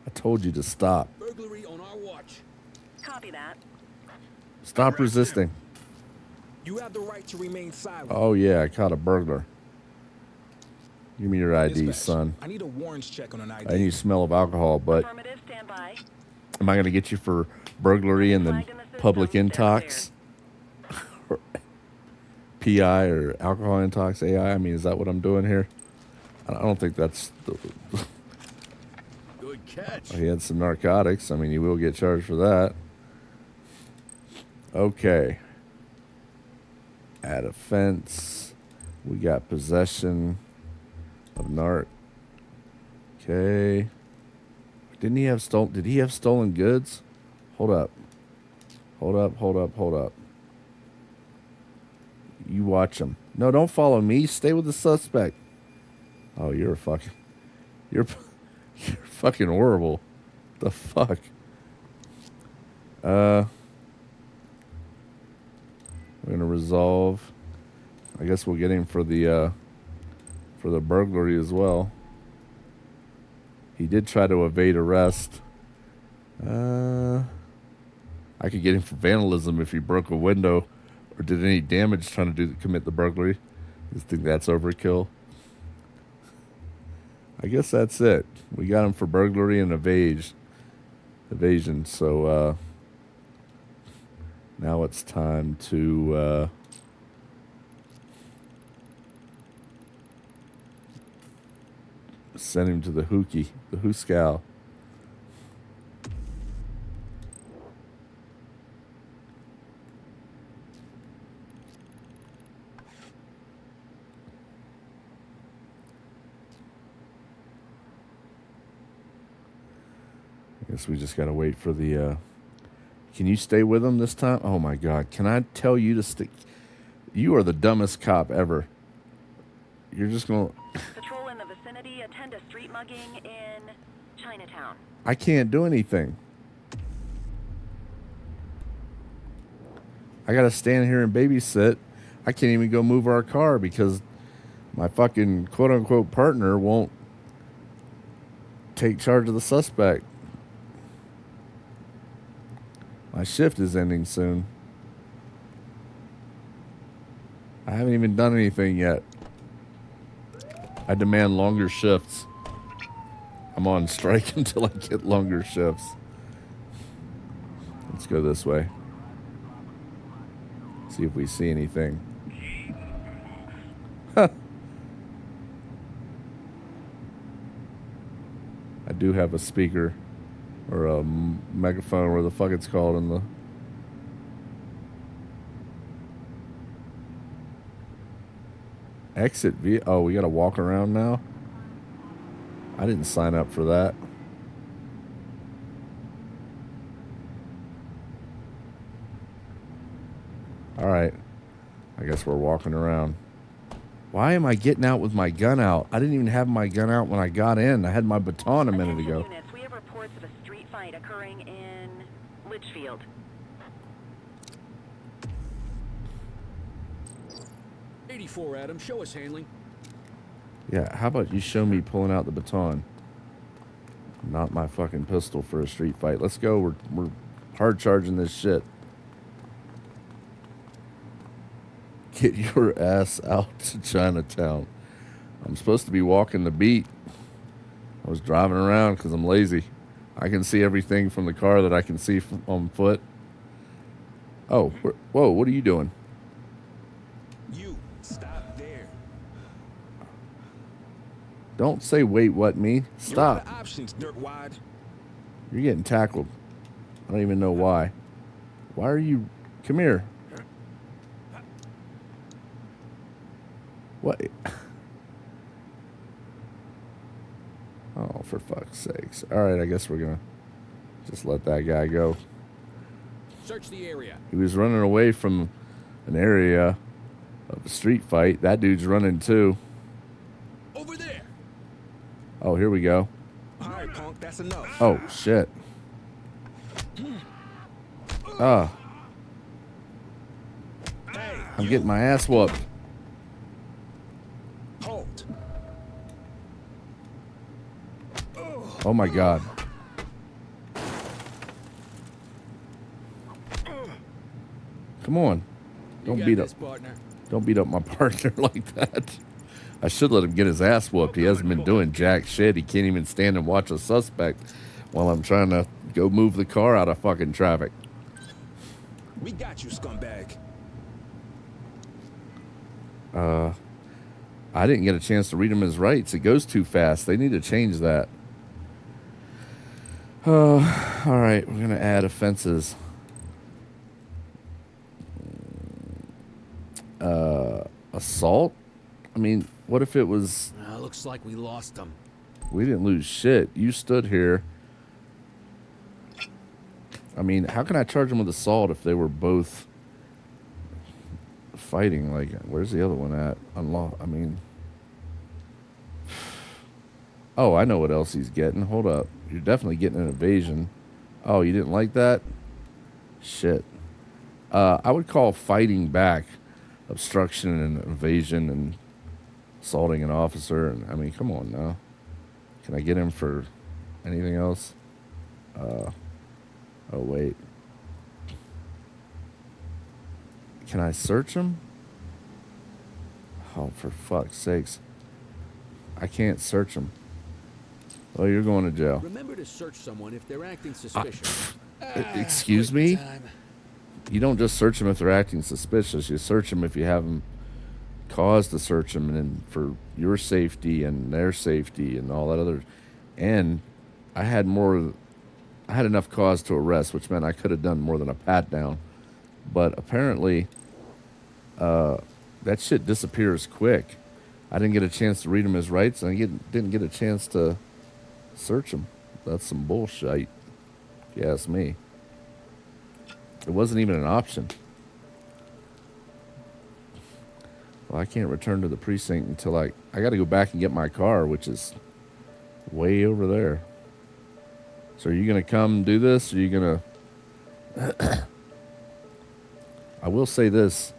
I told you to stop. Burglary on our watch. Copy that. Stop resisting. You have the right to remain silent. Oh, yeah, I caught a burglar. Give me your ID, Dispatch, son. I need a warrants check on an ID. I need smell of alcohol, but Affirmative, stand by. am I going to get you for burglary and then public intox? PI or alcohol intox, AI? I mean, is that what I'm doing here? I don't think that's... Good catch. He had some narcotics. I mean, you will get charged for that. Okay. Add offense. We got possession of narc. Okay. Didn't he have stolen? Did he have stolen goods? Hold up. Hold up, hold up, hold up. You watch him. No, don't follow me. Stay with the suspect. Oh, you're you're fucking horrible. The fuck? We're gonna resolve. I guess we'll get him for the burglary as well. He did try to evade arrest. I could get him for vandalism if he broke a window or did any damage trying to commit the burglary. I just think that's overkill. I guess that's it. We got him for burglary and evasion. So now it's time to send him to the Hooskow. I guess we just gotta wait for the. Can you stay with him this time? Oh my God! Can I tell you to stick? You are the dumbest cop ever. You're just gonna. Patrol in the vicinity. Attend a street mugging in Chinatown. I can't do anything. I gotta stand here and babysit. I can't even go move our car because my fucking quote unquote partner won't take charge of the suspect. My shift is ending soon. I haven't even done anything yet. I demand longer shifts. I'm on strike until I get longer shifts. Let's go this way. See if we see anything. Huh. do have a speaker or a megaphone, or the fuck it's called in the... Exit via... Oh, we gotta walk around now? I didn't sign up for that. Alright. I guess we're walking around. Why am I getting out with my gun out? I didn't even have my gun out when I got in. I had my baton a minute ago. Units, we have reports of a street fight occurring in Litchfield. '84, Adam. Show us handling. Yeah, how about you show me pulling out the baton? Not my fucking pistol for a street fight. Let's go. We're hard charging this shit. Get your ass out to Chinatown. I'm supposed to be walking the beat. I was driving around because I'm lazy. I can see everything from the car that I can see on foot. Oh, whoa, what are you doing? You, stop there. Don't say wait what me. Stop. You're out of options, dirt wad. You're getting tackled. I don't even know why. Why are you... Come here. What? Oh, for fuck's sakes. Alright, I guess we're gonna just let that guy go. Search the area. He was running away from an area of a street fight. That dude's running too. Over there. Oh, here we go. All right, punk, that's enough. Oh, shit. Ah. I'm getting my ass whooped. Halt. Oh my god. Come on. Don't beat up. Don't beat up my partner like that. I should let him get his ass whooped. He hasn't been doing jack shit. He can't even stand and watch a suspect while I'm trying to go move the car out of fucking traffic. We got you, scumbag. I didn't get a chance to read him his rights. It goes too fast. They need to change that. All right, we're gonna add offenses. Assault? I mean, what if it was... Looks like we lost them. We didn't lose shit. You stood here. I mean, how can I charge them with assault if they were both fighting? Like, where's the other one at? I mean... Oh, I know what else he's getting. Hold up. You're definitely getting an evasion. Oh, you didn't like that? Shit. I would call fighting back obstruction and evasion and assaulting an officer. And I mean, come on now. Can I get him for anything else? Oh, wait. Can I search him? Oh, for fuck's sakes. I can't search him. Oh, you're going to jail. Remember to search someone if they're acting suspicious. Excuse me? You don't just search them if they're acting suspicious. You search them if you have them cause to search them, and then for your safety and their safety and all that other. And I had enough cause to arrest, which meant I could have done more than a pat down. But apparently, that shit disappears quick. I didn't get a chance to read him his rights, and I didn't get a chance to search him. That's some bullshit, if you ask me. It wasn't even an option. Well, I can't return to the precinct until I got to go back and get my car, which is way over there. So are you going to come do this? Or are you going to... I will say this.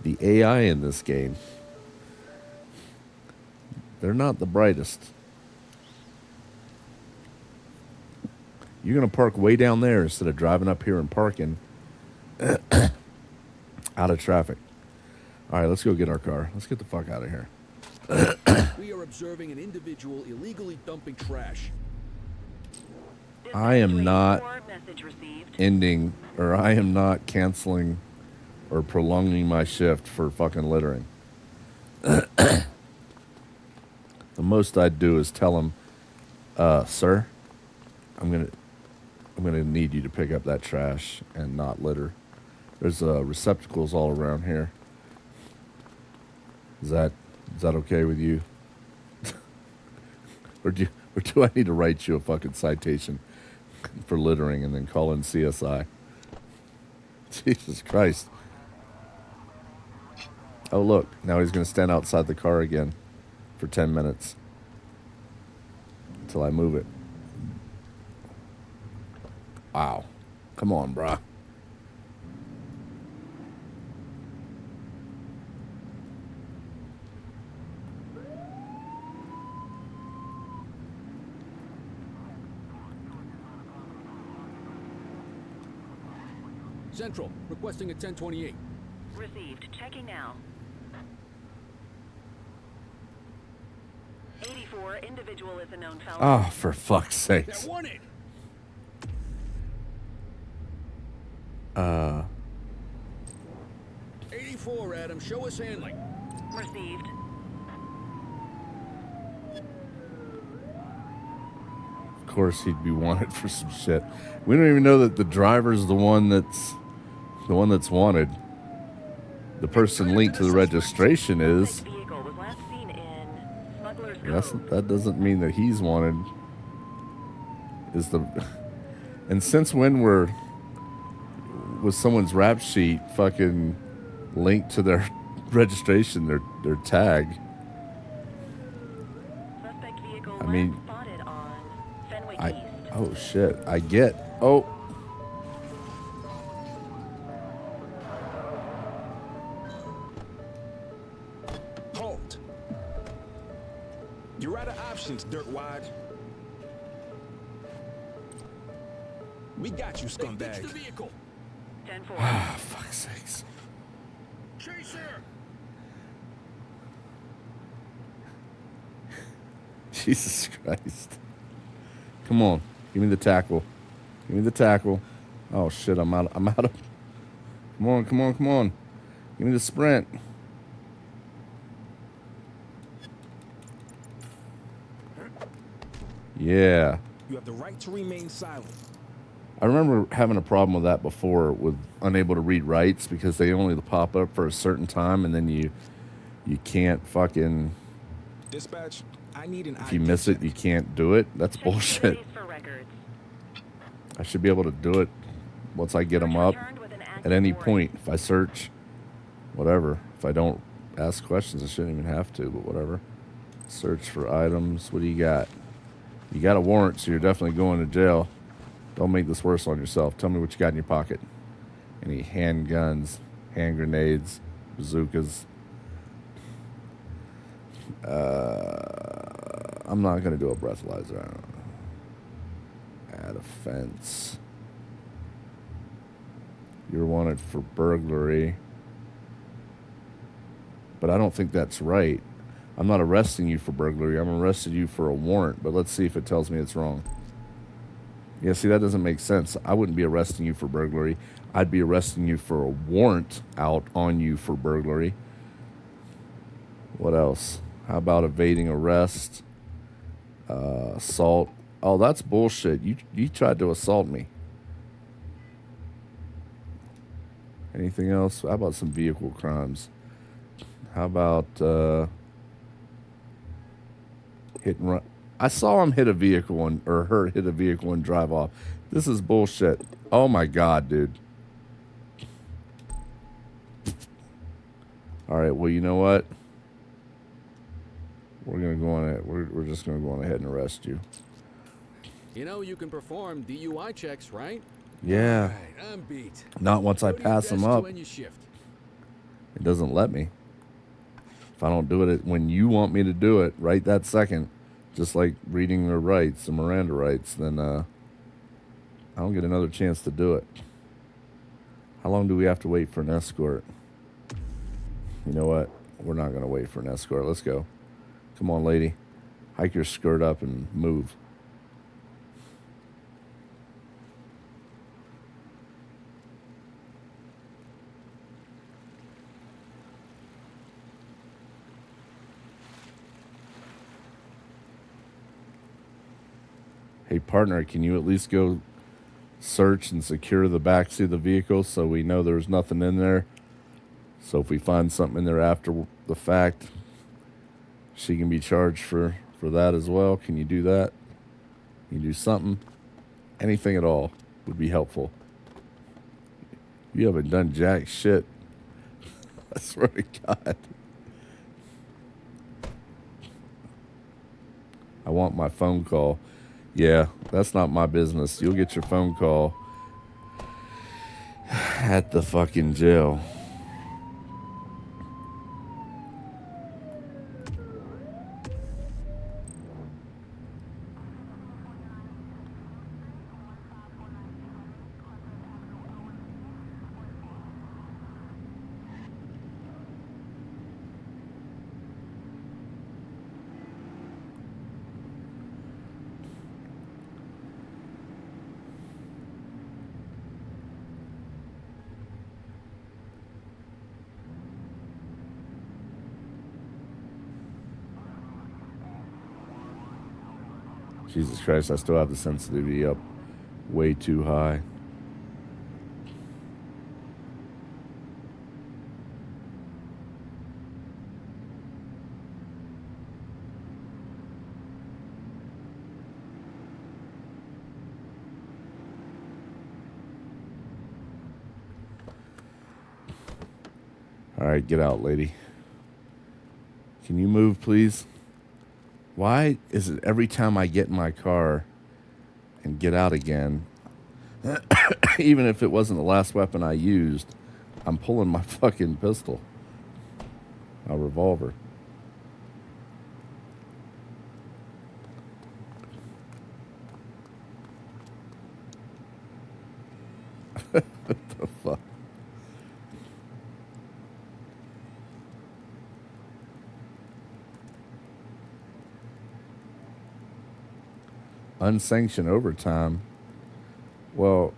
The AI in this game, they're not the brightest. You're going to park way down there instead of driving up here and parking out of traffic. All right, let's go get our car. Let's get the fuck out of here. We are observing an individual illegally dumping trash. I am not ending, or I am not canceling or prolonging my shift for fucking littering. The most I'd do is tell him, sir, I'm gonna need you to pick up that trash and not litter. There's receptacles all around here. Is that okay with you? or do I need to write you a fucking citation for littering and then call in CSI? Jesus Christ. Oh, look. Now he's going to stand outside the car again for 10 minutes until I move it. Wow. Come on, brah. Central, requesting a 1028. Received. Checking now. 84, individual is a known felon. Oh, for fuck's sakes. That won it! 84, Adam. Show us handling. Received. Of course he'd be wanted for some shit. We don't even know that the driver's the one that's wanted. The person linked to the registration is. Vehicle was last seen in Smuggler's That doesn't mean that he's wanted. And since when was someone's rap sheet fucking linked to their registration, their tag? Suspect vehicle I mean, spotted on Fenwick East. Oh shit! Oh. Halt. You're out of options, dirtwad. We got you, scumbag. The vehicle. 10-4. Ah, fuck's sakes. Chaser! Jesus Christ. Come on. Give me the tackle. Give me the tackle. Oh shit, I'm out of Come on. Give me the sprint. Yeah. You have the right to remain silent. I remember having a problem with that before, with unable to read rights, because they only pop up for a certain time, and then you can't fucking. Dispatch, I need an If you miss it, you can't do it. That's bullshit. I should be able to do it once I get them up at any point. If I search, whatever. If I don't ask questions, I shouldn't even have to, but whatever. Search for items. What do you got? You got a warrant, so you're definitely going to jail. Don't make this worse on yourself. Tell me what you got in your pocket. Any handguns, hand grenades, bazookas. I'm not going to do a breathalyzer. Add offense. You're wanted for burglary. But I don't think that's right. I'm not arresting you for burglary. I'm arresting you for a warrant. But let's see if it tells me it's wrong. Yeah, see, that doesn't make sense. I wouldn't be arresting you for burglary. I'd be arresting you for a warrant out on you for burglary. What else? How about evading arrest? Assault. Oh, that's bullshit. You tried to assault me. Anything else? How about some vehicle crimes? How about hit and run? I saw him hit a vehicle or her hit a vehicle and drive off. This is bullshit. Oh my God, dude. All right, well, you know what? We're gonna go on it. We're just gonna go on ahead and arrest you. You know you can perform DUI checks, right? Yeah. All right, I'm beat. Not once I pass them up. When you shift. It doesn't let me. If I don't do it when you want me to do it, right that second, just like reading the rights, the Miranda rights, then I don't get another chance to do it. How long do we have to wait for an escort? You know what? We're not going to wait for an escort. Let's go. Come on, lady. Hike your skirt up and move. Hey, partner, can you at least go search and secure the backseat of the vehicle so we know there's nothing in there? So if we find something in there after the fact, she can be charged for that as well. Can you do that? Can you do something? Anything at all would be helpful. You haven't done jack shit. I swear to God. I want my phone call. Yeah, that's not my business. You'll get your phone call at the fucking jail. Jesus Christ, I still have the sensitivity up way too high. All right, get out, lady. Can you move, please? Why is it every time I get in my car and get out again, even if it wasn't the last weapon I used, I'm pulling my fucking pistol, a revolver. What the fuck? Unsanctioned overtime. Well,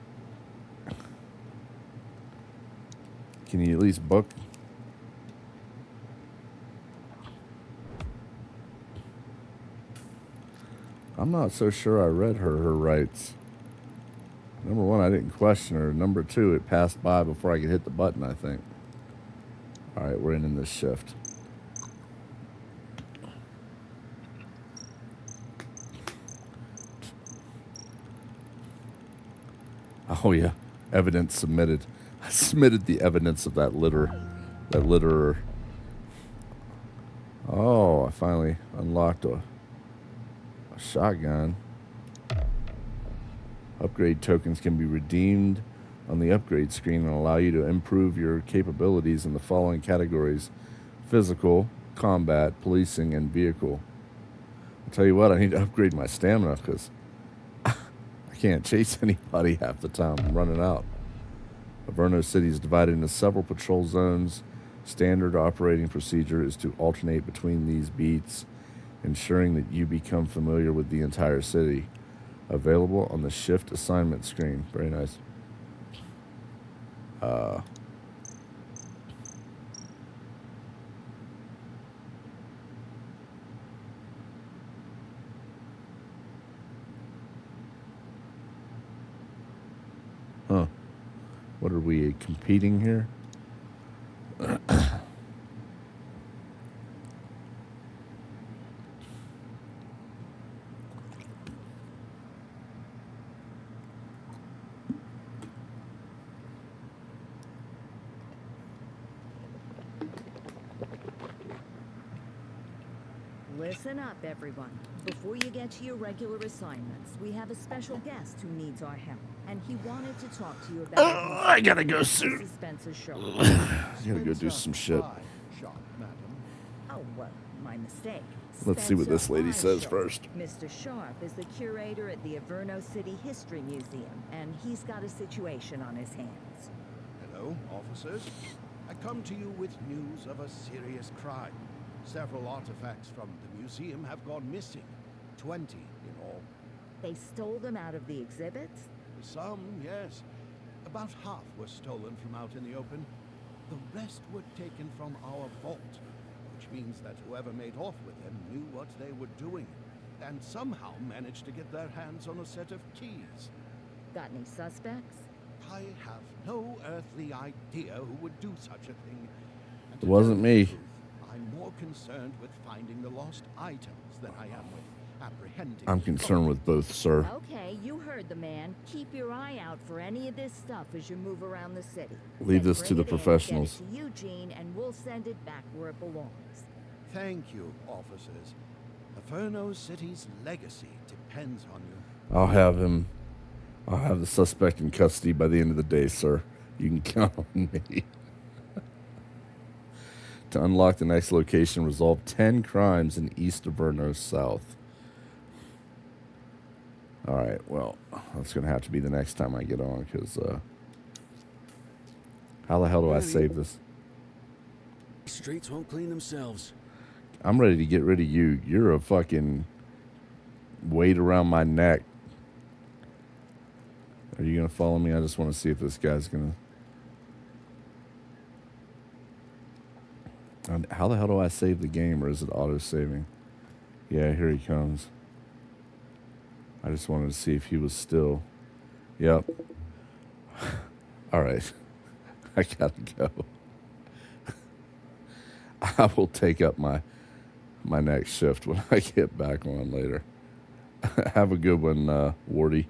can you at least book? I'm not so sure I read her rights. Number one, I didn't question her. Number two, it passed by before I could hit the button, I think. All right, we're in this shift. Oh, yeah. Evidence submitted. I submitted the evidence of that litterer. Oh, I finally unlocked a shotgun. Upgrade tokens can be redeemed on the upgrade screen and allow you to improve your capabilities in the following categories: physical, combat, policing, and vehicle. I'll tell you what, I need to upgrade my stamina because I can't chase anybody half the time. I'm running out. Averno City is divided into several patrol zones. Standard operating procedure is to alternate between these beats, ensuring that you become familiar with the entire city. Available on the shift assignment screen. Very nice. Huh. What are we competing here? Listen up, everyone. Before you get to your regular assignments, we have a special guest who needs our help, and he wanted to talk to you about. I gotta go soon. Spencer Sharp. I gotta go do some shit. Oh, well, my mistake. Let's see what this lady says Sharp. first. Mr. Sharp is the curator at the Averno City History Museum, and he's got a situation on his hands. Hello, officers. I come to you with news of a serious crime. Several artifacts from the museum have gone missing. 20 in all. They stole them out of the exhibits? Some, yes. About half were stolen from out in the open. The rest were taken from our vault, which means that whoever made off with them knew what they were doing. and somehow managed to get their hands on a set of keys. Got any suspects? I have no earthly idea who would do such a thing. And to It wasn't tell you me. the truth, I'm more concerned with finding the lost items than I am with apprehending. I'm concerned with both, sir. Okay, you heard the man. Keep your eye out for any of this stuff as you move around the city. Leave Then this to bring the it in, professionals. Get it to Eugene, and we'll send it back where it belongs. Thank you, officers. Inferno City's legacy depends on you. I'll have the suspect in custody by the end of the day, sir. You can count on me. To unlock the next location, resolve 10 crimes in East Averno South. All right, well, that's going to have to be the next time I get on, because how the hell do I save this? Streets won't clean themselves. I'm ready to get rid of you. You're a fucking weight around my neck. Are you going to follow me? I just want to see if this guy's going to... How the hell do I save the game, or is it auto-saving? Yeah, here he comes. I just wanted to see if he was still... Yep. All right. I gotta go. I will take up my next shift when I get back on later. Have a good one, Wardy.